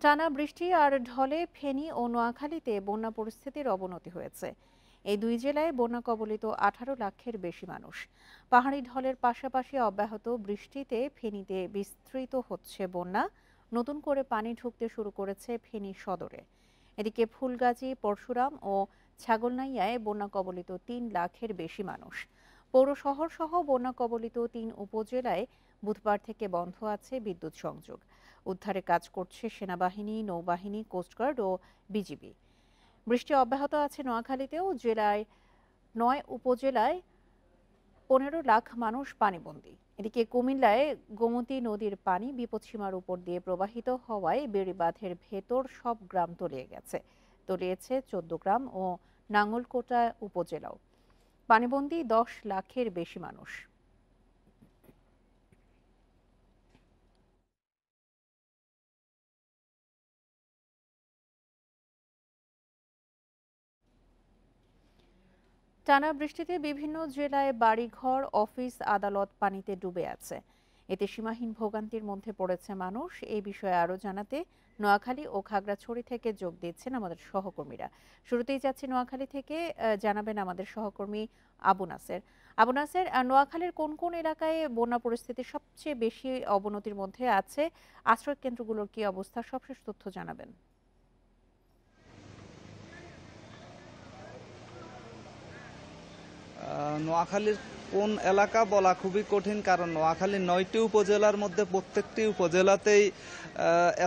টানা বৃষ্টি আর ঢলে ফেনী ও নোয়াখালীতে বন্যা পরিস্থিতির অবনতি হয়েছে। এই দুই জেলায় বন্যা কবলিত 18 লাখের বেশি মানুষ। পাহাড়ি ঢলের পাশাপাশি অব্যাহত বৃষ্টিতে ফেনীতে বিস্তৃত হচ্ছে বন্যা। নতুন করে পানি ঢুকতে শুরু করেছে ফেনী সদরে। এদিকে ফুলগাজী, পরশুরাম ও ছাগলনাইয়ায় বন্যা কবলিত 3 লাখের বেশি মানুষ। পৌর শহর সহ বন্যা কবলিত 3 উপজেলায় বুধবার থেকে বন্ধ আছে বিদ্যুৎ সংযোগ। উদ্ধারে কাজ করছে সেনাবাহিনী, নৌবাহিনী, কোস্টগার্ড ও বিজিবি। বৃষ্টি অব্যাহত আছে নোয়াখালীতেও। জেলায় 9 উপজেলায় 15 লাখ মানুষ পানিবন্দী। এদিকে কুমিল্লায় গোমতী নদীর পানি বিপদসীমার উপর দিয়ে প্রবাহিত হওয়ায় বেড়িবাঁধের ভেতর সব গ্রাম তলিয়ে গেছে। তলিয়েছে 14 গ্রাম ও নাঙ্গলকোটা উপজেলাও। পানিবন্দী 10 লাখের বেশি মানুষ। টানা বৃষ্টিতে বিভিন্ন জেলায় বাড়িঘর, অফিস, আদালত পানিতে ডুবে আছে। এতে সীমাহীন ভোগান্তির মধ্যে পড়েছে মানুষ। এই বিষয়ে আরো জানাতে নোয়াখালী ও খাগড়াছড়ি থেকে যোগ দিচ্ছেন আমাদের সহকর্মীরা। শুরুতেই যাচ্ছি নোয়াখালী থেকে, জানাবেন আমাদের সহকর্মী আবু নাসের। আবু নাসের, নোয়াখালীর কোন কোন এলাকায় বন্যা পরিস্থিতি সবচেয়ে বেশি অবনতির মধ্যে আছে? আশ্রয় কেন্দ্রগুলোর কি অবস্থা? সবশেষ তথ্য জানাবেন। নোয়াখালীর কোন এলাকা বলা খুবই কঠিন, কারণ নোয়াখালীর 9টি উপজেলার মধ্যে প্রত্যেকটি উপজেলাতেই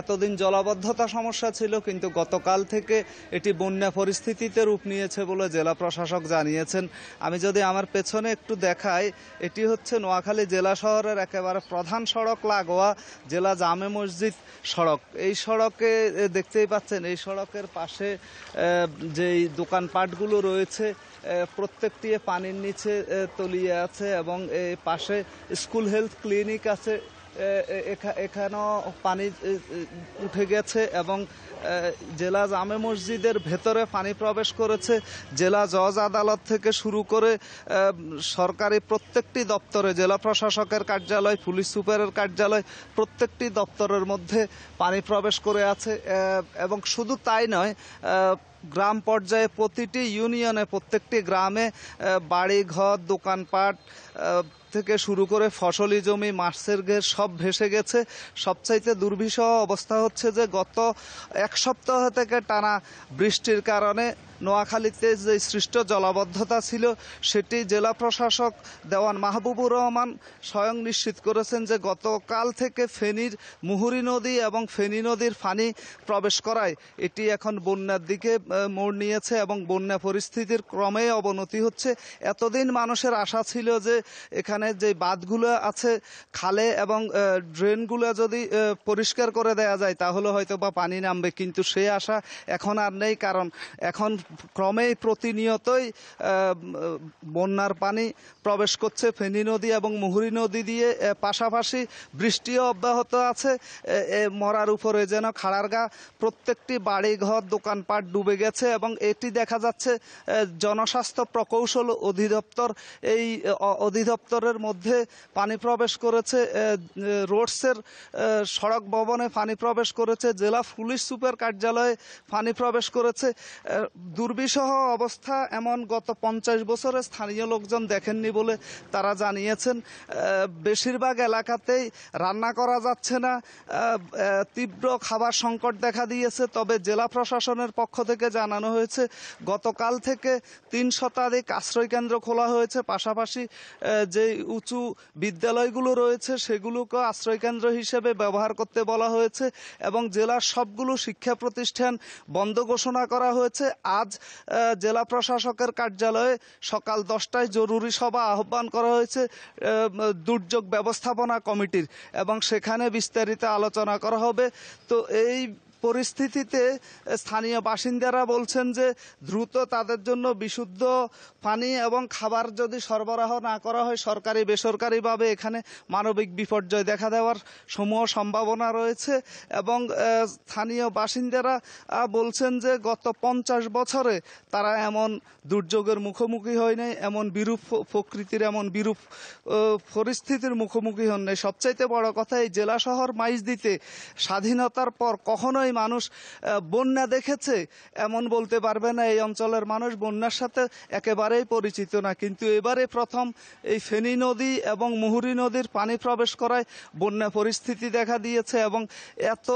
এতদিন জলাবদ্ধতা সমস্যা ছিল, কিন্তু গতকাল থেকে এটি বন্যা পরিস্থিতিতে রূপ নিয়েছে বলে জেলা প্রশাসক জানিয়েছেন। আমি যদি আমার পেছনে একটু দেখাই, এটি হচ্ছে নোয়াখালী জেলা শহরের একেবারে প্রধান সড়ক লাগোয়া জেলা জামে মসজিদ সড়ক। এই সড়কে দেখতেই পাচ্ছেন, এই সড়কের পাশে যেই দোকানপাটগুলো রয়েছে প্রত্যেকটি পানির নিচে তলিয়ে আছে, এবং এই পাশে স্কুল হেলথ ক্লিনিক আছে, এখানেও পানি উঠে গেছে, এবং জেলা জামে মসজিদের ভেতরে পানি প্রবেশ করেছে। জেলা জজ আদালত থেকে শুরু করে সরকারি প্রত্যেকটি দপ্তরে, জেলা প্রশাসকের কার্যালয়, পুলিশ সুপারের কার্যালয়, প্রত্যেকটি দপ্তরের মধ্যে পানি প্রবেশ করে আছে। এবং শুধু তাই নয়, গ্রাম পর্যায়ে প্রতিটি ইউনিয়নে, প্রত্যেকটি গ্রামে বাড়ি ঘর, দোকানপাট থেকে শুরু করে ফসলি জমি, মাছের ঘের সব ভেসে গেছে। সবচাইতে দুর্বিষহ অবস্থা হচ্ছে যে গত এক সপ্তাহ থেকে টানা বৃষ্টির কারণে নোয়াখালীতে যে সৃষ্ট জলাবদ্ধতা ছিল, সেটি জেলা প্রশাসক দেওয়ান মাহবুবুর রহমান স্বয়ং নিশ্চিত করেছেন যে গতকাল থেকে ফেনীর মুহুরী নদী এবং ফেনী নদীর পানি প্রবেশ করায় এটি এখন বন্যার দিকে মোড় নিয়েছে, এবং বন্যা পরিস্থিতির ক্রমেই অবনতি হচ্ছে। এতদিন মানুষের আশা ছিল যে এখানে যে বাঁধগুলো আছে, খালে এবং ড্রেনগুলো যদি পরিষ্কার করে দেয়া যায় তাহলে হয়তো বা পানি নামবে, কিন্তু সেই আশা এখন আর নেই। কারণ এখন ক্রমেই প্রতিনিয়তই বন্যার পানি প্রবেশ করছে ফেনী নদী এবং মুহুরী নদী দিয়ে। পাশাপাশি বৃষ্টিও অব্যাহত আছে। মরার উপরে যেন খাড়ার গা, প্রত্যেকটি বাড়ি ঘর, দোকানপাট ডুবে গেছে, এবং এটি দেখা যাচ্ছে জনস্বাস্থ্য প্রকৌশল অধিদপ্তর, এই অধিদপ্তরের মধ্যে পানি প্রবেশ করেছে, রোডসের সড়ক ভবনে পানি প্রবেশ করেছে, জেলা পুলিশ সুপার কার্যালয়ে পানি প্রবেশ করেছে। দুর্বিষহ অবস্থা এমন গত 50 বছরে স্থানীয় লোকজন দেখেননি বলে তারা জানিয়েছেন। বেশিরভাগ এলাকাতেই রান্না করা যাচ্ছে না, তীব্র খাবার সংকট দেখা দিয়েছে। তবে জেলা প্রশাসনের পক্ষ থেকে জানানো হয়েছে গতকাল থেকে 3 শতাধিক আশ্রয়কেন্দ্র খোলা হয়েছে। পাশাপাশি যে উঁচু বিদ্যালয়গুলো রয়েছে সেগুলোকে আশ্রয়কেন্দ্র হিসেবে ব্যবহার করতে বলা হয়েছে, এবং জেলার সবগুলো শিক্ষা প্রতিষ্ঠান বন্ধ ঘোষণা করা হয়েছে। আজ জেলা প্রশাসকের কার্যালয়ে সকাল 10টায় জরুরি সভা আহ্বান করা হয়েছে দুর্যোগ ব্যবস্থাপনা কমিটির, এবং সেখানে বিস্তারিত আলোচনা করা হবে। তো এই পরিস্থিতিতে স্থানীয় বাসিন্দারা বলছেন যে দ্রুত তাদের জন্য বিশুদ্ধ পানি এবং খাবার যদি সরবরাহ না করা হয়, সরকারি বেসরকারিভাবে এখানে মানবিক বিপর্যয় দেখা দেওয়ার সমূহ সম্ভাবনা রয়েছে। এবং স্থানীয় বাসিন্দারা বলছেন যে গত 50 বছরে তারা এমন দুর্যোগের মুখোমুখি হয় নাই, এমন বিরূপ প্রকৃতির এমন বিরূপ পরিস্থিতির মুখোমুখি হন নাই। সবচাইতে বড় কথা, এই জেলা শহর মাইজদীতে স্বাধীনতার পর কখনোই মানুষ বন্যা দেখেছে এমন বলতে পারবে না। এই অঞ্চলের মানুষ বন্যার সাথে একেবারেই পরিচিত না, কিন্তু এবারে প্রথম এই ফেনী নদী এবং মুহুরী নদীর পানি প্রবেশ করায় বন্যা পরিস্থিতি দেখা দিয়েছে। এবং এত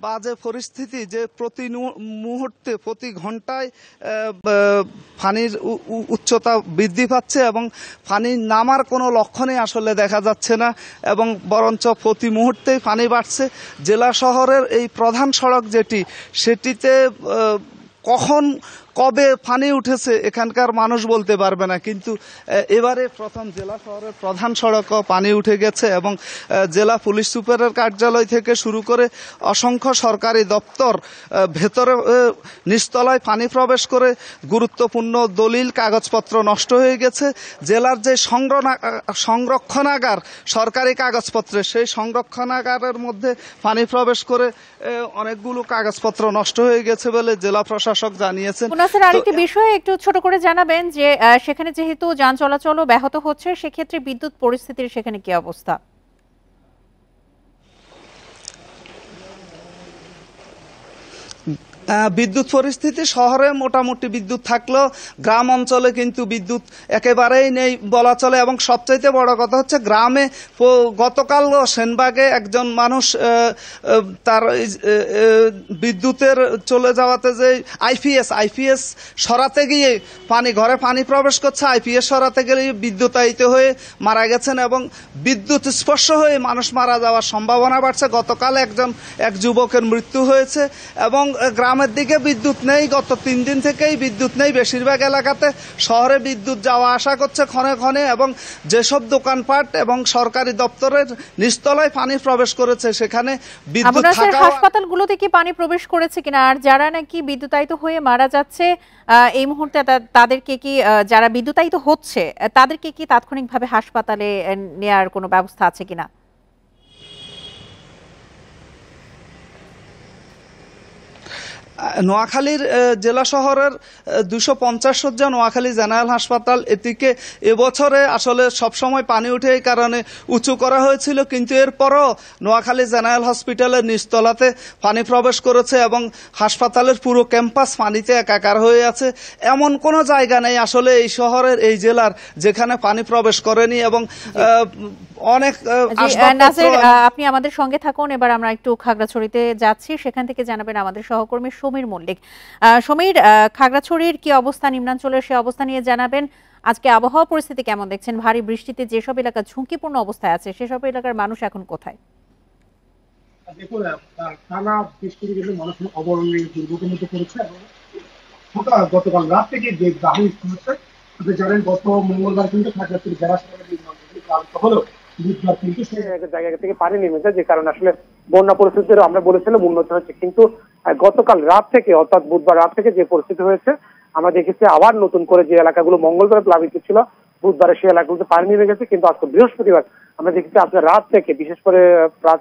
বাজে পরিস্থিতি যে প্রতি মুহূর্তে প্রতি ঘন্টায় পানির উচ্চতা বৃদ্ধি পাচ্ছে এবং পানি নামার কোনো লক্ষণই আসলে দেখা যাচ্ছে না, এবং বরঞ্চ প্রতি মুহূর্তেই পানি বাড়ছে। জেলা শহরের এই প্রধান সড়ক যেটি, সেটিতে কখন কবে পানি উঠেছে এখানকার মানুষ বলতে পারবে না, কিন্তু এবারে প্রথম জেলা শহরের প্রধান সড়কও পানি উঠে গেছে। এবং জেলা পুলিশ সুপারের কার্যালয় থেকে শুরু করে অসংখ্য সরকারি দপ্তর ভেতরে নিচতলায় পানি প্রবেশ করে গুরুত্বপূর্ণ দলিল কাগজপত্র নষ্ট হয়ে গেছে। জেলার যে সংরক্ষণাগার সরকারি কাগজপত্রের, সেই সংরক্ষণাগারের মধ্যে পানি প্রবেশ করে অনেকগুলো কাগজপত্র নষ্ট হয়ে গেছে বলে জেলা প্রশাসক জানিয়েছেন। মুনাসের, আরেকটি বিষয় একটু ছোট করে জানাবেন যে সেখানে যেহেতু যান চলাচলও ব্যাহত হচ্ছে, সেক্ষেত্রে বিদ্যুৎ পরিস্থিতির সেখানে কি অবস্থা? বিদ্যুৎ পরিস্থিতি শহরে মোটামুটি বিদ্যুৎ থাকলেও গ্রাম অঞ্চলে কিন্তু বিদ্যুৎ একেবারেই নেই বলা চলে। এবং সবচাইতে বড় কথা হচ্ছে গ্রামে গতকাল সেনবাগে একজন মানুষ তার বিদ্যুতের চলে যাওয়াতে যে আইপিএস সরাতে গিয়ে ঘরে পানি প্রবেশ করছে, আইপিএস সরাতে গেলে বিদ্যুতায়িত হয়ে মারা গেছেন এবং বিদ্যুৎ স্পর্শ হয়ে মানুষ মারা যাওয়ার সম্ভাবনা বাড়ছে। গতকাল এক যুবকের মৃত্যু হয়েছে। এবং গ্রামের দিকে বিদ্যুৎ নেই, গত 3 দিন থেকেই বিদ্যুৎ নেই। বেশিরভাগ এলাকাতে শহরে বিদ্যুৎ যাওয়া আসা করছে ক্ষণে ক্ষণে, এবং যেসব দোকানপাট এবং সরকারি দপ্তরের নিচতলায় পানি প্রবেশ করেছে সেখানে বিদ্যুৎ থাকা। হাসপাতালগুলোতে কি পানি প্রবেশ করেছে কিনা, আর যারা নাকি বিদ্যুতায়িত হয়ে মারা যাচ্ছে এই মুহূর্তে তাদেরকে কি, যারা বিদ্যুতায়িত হচ্ছে তাদেরকে কি তাৎক্ষণিকভাবে হাসপাতালে নেয়ার কোনো ব্যবস্থা আছে কিনা? নোয়াখালীর জেলা শহরের 250 শয্যা নোয়াখালী জেনারেল হাসপাতাল, এটিকে এবছরে আসলে সবসময় পানি উঠে এই কারণে উঁচু করা হয়েছিল, কিন্তু এরপরও নোয়াখালী জেনারেল হসপিটালের নিচতলাতে পানি প্রবেশ করেছে এবং হাসপাতালের পুরো ক্যাম্পাস পানিতে একাকার হয়ে আছে। এমন কোনো জায়গা নেই আসলে এই শহরের, এই জেলার, যেখানে পানি প্রবেশ করেনি। এবং অনেক আপনি আমাদের সঙ্গে থাকুন। এবার আমরা একটু খাগড়াছড়িতে যাচ্ছি, সেখান থেকে জানাবেন আমাদের সহকর্মী সমীর মল্লিক। সমীর, খাগড়াছড়ির কি অবস্থা, নিম্নাঞ্চলের সে অবস্থা নিয়ে জানাবেন। আজকে আবহাওয়া পরিস্থিতি কেমন দেখছেন? ভারী বৃষ্টিতে যেসব এলাকা ঝুঁকিপূর্ণ অবস্থায় আছে সেসব এলাকার মানুষ এখন কোথায়? দেখুন, টানা বৃষ্টিতে কিন্তু মানুষ অবরণীয় দুর্ভোগের মধ্যে পড়েছে এবং গতকাল রাত থেকে যে দাহন হচ্ছে, আপনি জানেন গত মঙ্গলবার কিন্তু খাগড়াছড়ি জেলা শহরে হলেও বুধবার কিন্তু সেই জায়গা থেকে পানি নেমেছে, যে কারণে আসলে বন্যা পরিস্থিতির আমরা বলেছিলাম উন্নতি হচ্ছে। কিন্তু গতকাল রাত থেকে, অর্থাৎ বুধবার রাত থেকে যে পরিস্থিতি হয়েছে, আমরা দেখেছি আবার নতুন করে যে এলাকাগুলো মঙ্গলবার প্লাবিত ছিল, বুধবারে সেই এলাকাগুলোতে পানি নেমে গেছে। কিন্তু আজকে বৃহস্পতিবার আমরা দেখেছি আপনার রাত থেকে, বিশেষ করে রাত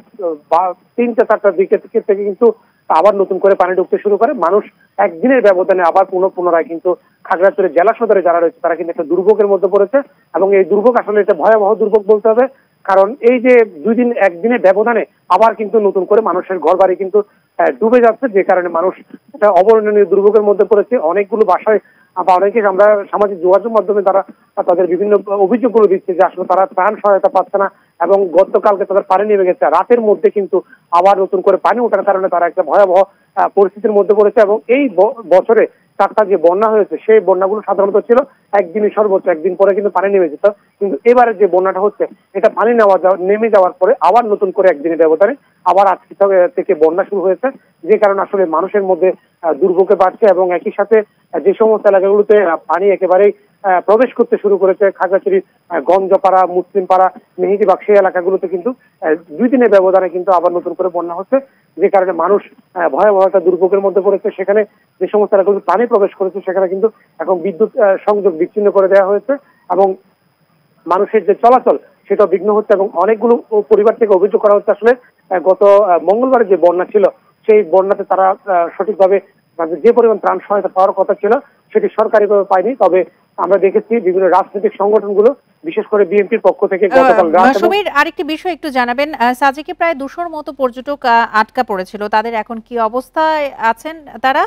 3-4টার দিকে থেকে কিন্তু আবার নতুন করে পানি ঢুকতে শুরু করে। মানুষ একদিনের ব্যবধানে আবার পুনরায় কিন্তু খাগড়াছড়ি জেলা সদরে যারা রয়েছে তারা কিন্তু একটা দুর্ভোগের মধ্যে পড়েছে। এবং এই দুর্ভোগ আসলে এটা ভয়াবহ দুর্ভোগ বলতে হবে, কারণ এই যে একদিনের ব্যবধানে আবার কিন্তু নতুন করে মানুষের ঘর বাড়ি কিন্তু ডুবে যাচ্ছে, যে কারণে মানুষ একটা অবর্ণনীয় দুর্ভোগের মধ্যে পড়েছে। অনেকগুলো বাসায় বা অনেকে আমরা সামাজিক যোগাযোগ মাধ্যমে তারা তাদের বিভিন্ন অভিযোগগুলো দিচ্ছে যে আসলে তারা ত্রাণ সহায়তা পাচ্ছে না এবং গতকালকে তাদের পানি নেমে গেছে। রাতের মধ্যে কিন্তু আবার নতুন করে পানি ওঠার কারণে তারা একটা ভয়াবহ পরিস্থিতির মধ্যে পড়েছে। এবং এই বছরে চারটা যে বন্যা হয়েছে সেই বন্যাগুলো সাধারণত ছিল একদিনই, সর্বোচ্চ একদিন পরে কিন্তু পানি নেমে যেত। কিন্তু এবারে যে বন্যাটা হচ্ছে, এটা পানি নেমে যাওয়ার পরে আবার নতুন করে একদিনের ব্যবধানে আবার আজকে থেকে বন্যা শুরু হয়েছে, যে কারণে আসলে মানুষের মধ্যে দুর্ভোগে বাড়ছে। এবং একই সাথে যে সমস্ত এলাকাগুলোতে পানি একেবারেই প্রবেশ করতে শুরু করেছে, খাগড়াছড়ি গঞ্জপাড়া, মুসলিম পাড়া, মেহেদিবাগ, সেই এলাকাগুলোতে কিন্তু 2 দিনের ব্যবধানে কিন্তু আবার নতুন করে বন্যা হচ্ছে, যে কারণে মানুষ ভয়াবহ একটা দুর্ভোগের মধ্যে পড়েছে। সেখানে যে সমস্ত এলাকাগুলোতে পানি প্রবেশ করেছে সেখানে কিন্তু এখন বিদ্যুৎ সংযোগ বিচ্ছিন্ন করে দেওয়া হয়েছে এবং মানুষের যে চলাচল সেটা বিঘ্ন হচ্ছে। এবং অনেকগুলো পরিবার থেকে অভিযোগ করা হচ্ছে আসলে গত মঙ্গলবার যে বন্যা ছিল সেই বন্যাতে তারা সঠিকভাবে যে পরিমাণ ত্রাণ সহায়তা পাওয়ার কথা ছিল সেটি সরকারিভাবে পায়নি। তবে আমরা দেখেছি বিভিন্ন রাজনৈতিক সংগঠনগুলো বিশেষ করে বিএনপির পক্ষ থেকে গতকাল রাত। সমীর, আরেকটি বিষয় একটু জানাবেন, সাজেকে প্রায় 200-র মতো পর্যটক আটকা পড়েছিল, তাদের এখন কি অবস্থায় আছেন তারা?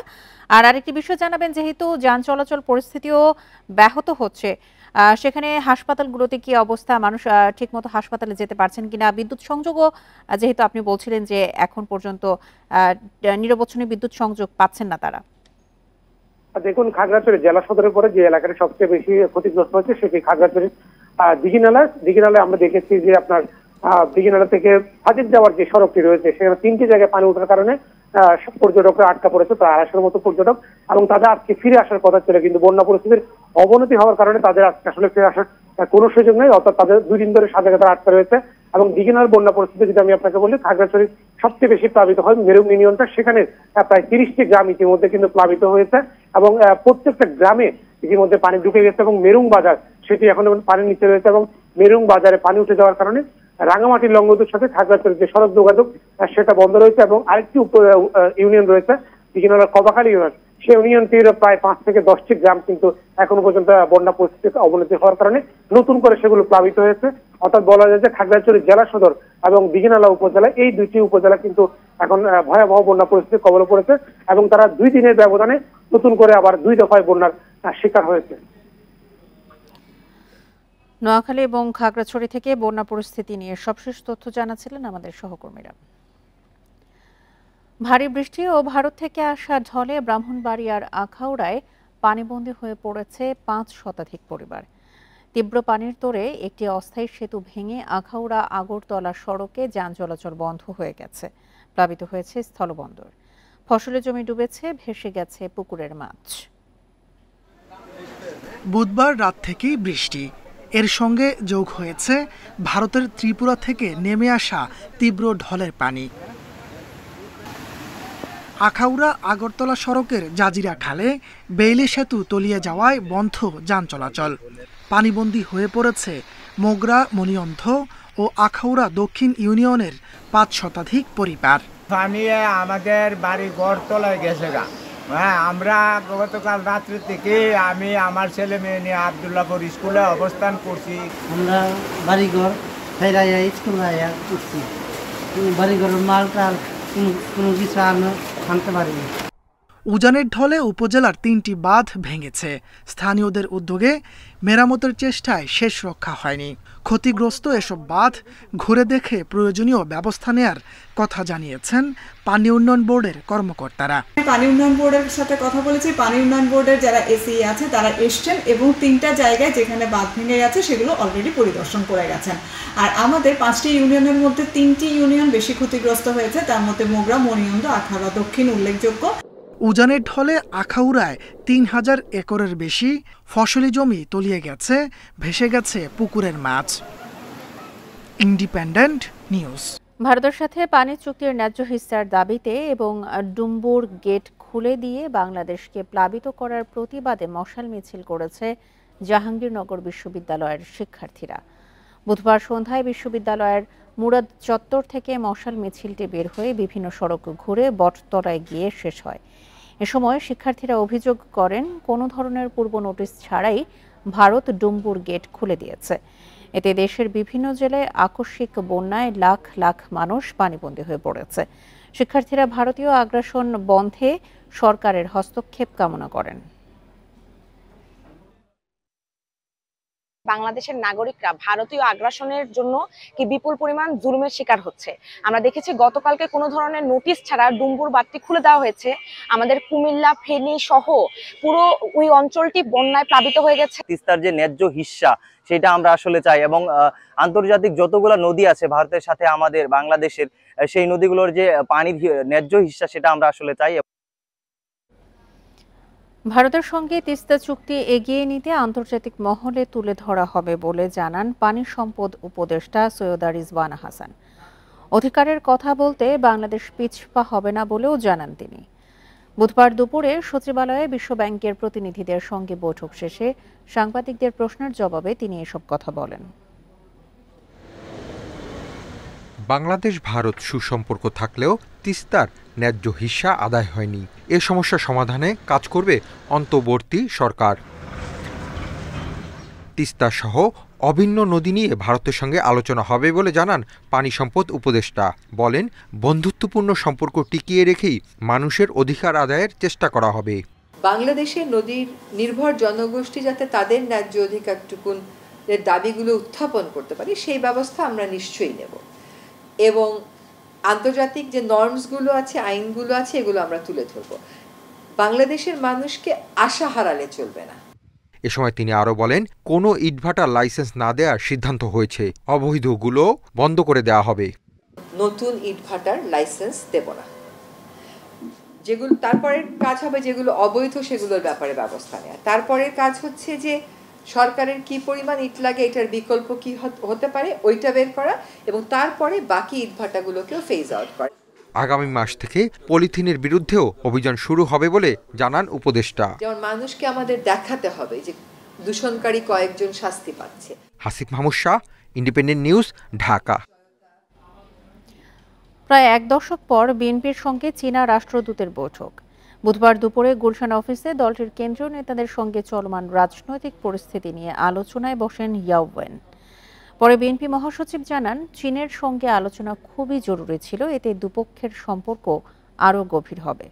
আর আরেকটি বিষয় জানাবেন, যেহেতু যান চলাচল পরিস্থিতিও ব্যাহত হচ্ছে, সেখানে হাসপাতালগুলোতে কি অবস্থা, মানুষ ঠিকমতো হাসপাতালে যেতে পারছেন কিনা, বিদ্যুৎ সংযোগও যেহেতু আপনি বলছিলেন যে এখন পর্যন্ত নিরবচ্ছিন্ন বিদ্যুৎ সংযোগ পাচ্ছেন না তারা। দেখুন, খাগড়াছড়ি জেলা সদরের পরে যে এলাকাটা সবচেয়ে বেশি ক্ষতিগ্রস্ত হচ্ছে সেটি খাগড়াছড়ির দিঘিনালা আমরা দেখেছি যে আপনার দিঘিনালা থেকে হাজির যাওয়ার যে সড়কটি রয়েছে সেখানে 3টি জায়গায় পানি ওঠার কারণে পর্যটকরা আটকা পড়েছে, প্রায় 250-র মতো পর্যটক, এবং তাদের আজকে ফিরে আসার কথা ছিল, কিন্তু বন্যা পরিস্থিতির অবনতি হওয়ার কারণে তাদের আজকে আসলে ফিরে আসার কোনো সুযোগ নেই, অর্থাৎ তাদের 2 দিন ধরে সাজেকে তারা আটকা রয়েছে। এবং দিঘিনালার বন্যা পরিস্থিতি যদি আমি আপনাকে বলি, খাগড়াছড়ি সবচেয়ে বেশি প্লাবিত হয় মেরুং ইউনিয়নটা, সেখানে প্রায় 30টি গ্রাম ইতিমধ্যে কিন্তু প্লাবিত হয়েছে এবং প্রত্যেকটা গ্রামে ইতিমধ্যে পানি ঢুকে গেছে, এবং মেরুং বাজার সেটি এখন পানির নিচে রয়েছে, এবং মেরুং বাজারে পানি উঠে যাওয়ার কারণে রাঙামাটির লংগদুর সাথে খাগড়াছড়ির যে সড়ক যোগাযোগ সেটা বন্ধ রয়েছে। এবং আরেকটি ইউনিয়ন রয়েছে দিঘিনালার কবাখালী ইউনিয়ন, সেই ইউনিয়নটির প্রায় 5 থেকে 10টি গ্রাম কিন্তু এখনো পর্যন্ত বন্যা পরিস্থিতিতে অবনতি হওয়ার কারণে নতুন করে সেগুলো প্লাবিত হয়েছে। অর্থাৎ বলা যায় যে খাগড়াছড়ি জেলা সদর এবং দিঘিনালা উপজেলা, এই 2টি উপজেলা কিন্তু এখন ভয়াবহ বন্যা পরিস্থিতির কবলে পড়েছে, এবং তারা 2 দিনের ব্যবধানে নতুন করে আবার 2 দফায় বন্যার শিকার হয়েছে। নোয়াখালী এবং খাগড়াছড়ি থেকে বন্যা পরিস্থিতি নিয়ে সবশেষ তথ্য জানাচ্ছিলেন আমাদের সহকর্মীরা। ভারী বৃষ্টি ও ভারত থেকে আসা ঢলে ব্রাহ্মণবাড়িয়ার আখাউড়ায় পানিবন্দী হয়ে পড়েছে 5 শতাধিক পরিবার। তীব্র পানির তোড়ে একটি অস্থায়ী সেতু ভেঙে আখাউড়া আগরতলা সড়কে যান চলাচল বন্ধ হয়ে গেছে, প্লাবিত হয়েছে স্থলবন্দর, ফসলের জমি ডুবেছে, ভেসে গেছে পুকুরের মাছ। বুধবার রাত থেকেই বৃষ্টি, এর সঙ্গে যোগ হয়েছে ভারতের ত্রিপুরা থেকে নেমে আসা তীব্র ঢলের পানি। আখাউড়া আগরতলা সড়কের জাজিরা খালে বেইলি সেতু তলিয়ে যাওয়ায় বন্ধ যান চলাচল। পানিবন্দী হয়ে পড়েছে মোগরা, মণিয়ন্থ ও আখাউড়া দক্ষিণ ইউনিয়নের 5 শতাধিক পরিবার। পানি আমাদের বাড়ি ঘর তলায় গেছে গা। হ্যাঁ, আমরা গতকাল রাত্রি থেকে আমি আমার ছেলে মেয়ে নিয়ে আবদুল্লাহপুর স্কুলে অবস্থান করছি। আমরা বাড়িঘর ফেরাইয়া স্কুল আয়া করছি, বাড়িঘরের মাল টাল কোনো কিছু আনতে পারিনি। উজানের ঢলে উপজেলার 3টি বাঁধ ভেঙেছে, স্থানীয়দের উদ্যোগে মেরামতের চেষ্টায় শেষ রক্ষা হয়নি। ক্ষতিগ্রস্ত এসব বাঁধ ঘুরে দেখে প্রয়োজনীয় ব্যবস্থা নেয়ার কথা জানিয়েছেন পানি উন্নয়ন বোর্ডের কর্মকর্তারা। পানি উন্নয়ন বোর্ডের সাথে কথা বলেছি, পানি উন্নয়ন বোর্ডের যারা এসি আছে তারা এসছেন এবং 3টা জায়গায় যেখানে বাঁধ ভেঙে গেছে সেগুলো অলরেডি পরিদর্শন করে গেছেন। আর আমাদের 5টি ইউনিয়নের মধ্যে 3টি ইউনিয়ন বেশি ক্ষতিগ্রস্ত হয়েছে, তার মধ্যে মোগরা, মণিয়ন্দ, আখাউড়া দক্ষিণ উল্লেখযোগ্য। উজানের ঢলে আখাউড়ায় 3000 একরের বেশি ফসলি জমি তলিয়ে গেছে, ভেসে গেছে পুকুরের মাছ। Independent news. ভারতের সাথে পানি চুক্তির ন্যায্য হিস্সার দাবিতে এবং ডুম্বুর গেট খুলে দিয়ে বাংলাদেশকে প্লাবিত করার প্রতিবাদে মশাল মিছিল করেছে জাহাঙ্গীরনগর বিশ্ববিদ্যালয়ের শিক্ষার্থীরা। বুধবার সন্ধ্যায় বিশ্ববিদ্যালয়ের মুরাদ চত্বর থেকে মশাল মিছিলটি বের হয়ে বিভিন্ন সড়ক ঘুরে বটতলায় গিয়ে শেষ হয়। এ সময় শিক্ষার্থীরা অভিযোগ করেন, কোনো ধরনের পূর্ব নোটিশ ছাড়াই ভারত ডুম্বুর গেট খুলে দিয়েছে। এতে দেশের বিভিন্ন জেলায় আকস্মিক বন্যায় লাখ লাখ মানুষ পানিবন্দী হয়ে পড়েছে। শিক্ষার্থীরা ভারতীয় আগ্রাসন বন্ধে সরকারের হস্তক্ষেপ কামনা করেন। বাংলাদেশের নাগরিকরা ভারতীয় আগ্রাসনের জন্য কি বিপুল পরিমাণ জুলুমের শিকার হচ্ছে। আমরা দেখেছি গতকালকে কোনো ধরনের নোটিশ ছাড়া ডুম্বুর বাঁধটি খুলে দেওয়া হয়েছে। আমাদের কুমিল্লা, ফেনী সহ পুরো ওই অঞ্চলটি বন্যায় প্লাবিত হয়ে গেছে। তিস্তার যে ন্যায্য হিস্সা সেটা আমরা আসলে চাই, এবং আন্তর্জাতিক যতগুলো নদী আছে ভারতের সাথে আমাদের বাংলাদেশের, সেই নদীগুলোর যে পানির ন্যায্য হিস্সা সেটা আমরা আসলে চাই। ভারতের সঙ্গে তিস্তা চুক্তি এগিয়ে নিতে আন্তর্জাতিক মহলে তুলে ধরা হবে বলে জানান পানি সম্পদ উপদেষ্টা সৈয়দা রিজওয়ানা হাসান। অধিকারের কথা বলতে বাংলাদেশ পিছপা হবে না বলেও জানান তিনি। বুধবার দুপুরে সচিবালয়ে বিশ্বব্যাংকের প্রতিনিধিদের সঙ্গে বৈঠক শেষে সাংবাদিকদের প্রশ্নের জবাবে তিনি এসব কথা বলেন। বাংলাদেশ ভারত সুসম্পর্ক থাকলেও তিস্তার ন্যায্য হিস্সা আদায় হয়নি। এ সমস্যা সমাধানে কাজ করবে অন্তর্বর্তী সরকার। তিস্তা সহ অভিন্ন নদী নিয়ে ভারতের সঙ্গে আলোচনা হবে বলে জানান পানি সম্পদ উপদেষ্টা। বলেন, বন্ধুত্বপূর্ণ সম্পর্ক টিকিয়ে রেখেই মানুষের অধিকার আদায়ের চেষ্টা করা হবে। বাংলাদেশের নদীর নির্ভর জনগোষ্ঠী যাতে তাদের ন্যায্য অধিকারটুকুন দাবিগুলো উত্থাপন করতে পারে সেই ব্যবস্থা আমরা নিশ্চয়ই নেব, এবং আন্তর্জাতিক যে নর্মসগুলো আছে, আইনগুলো আছে, এগুলো আমরা তুলে ধরব। বাংলাদেশের মানুষকে আশা হারালে চলবে না। এ সময় তিনি আরও বলেন, কোনো ইটভাটার লাইসেন্স না দেওয়ার সিদ্ধান্ত হয়েছে, অবৈধগুলো বন্ধ করে দেওয়া হবে। নতুন ইটভাটার লাইসেন্স দেব না। যেগুলো তারপরের কাজ হবে, যেগুলো অবৈধ সেগুলোর ব্যাপারে ব্যবস্থা নেওয়া। তারপরের কাজ হচ্ছে যে সরকারের কি পরিমাণ ইট লাগে, এটার বিকল্প কি হতে পারে ওইটা বের করা, এবং তারপরে বাকি ইটভাটাগুলোকেও ফেজ আউট করা। আগামী মাস থেকে পলিথিনের বিরুদ্ধেও অভিযান শুরু হবে বলে জানান উপদেষ্টা। যেমন মানুষকে আমাদের দেখাতে হবে যে দূষণকারী কয়েকজন শাস্তি পাচ্ছে। Hasif Mahmud Shah, independent news, Dhaka. প্রায় এক দশক পর বিএনপির সঙ্গে চীনা রাষ্ট্রদূতের বৈঠক। বুধবার দুপুরে গুলশান অফিসে দলটির কেন্দ্রীয় নেতাদের সঙ্গে চলমান রাজনৈতিক পরিস্থিতি নিয়ে আলোচনায় বসেন ইয়াও ওয়েন। পরে বিএনপি মহাসচিব জানান, চীনের সঙ্গে আলোচনা খুবই জরুরি ছিল, এতে দুপক্ষের সম্পর্ক আরও গভীর হবে।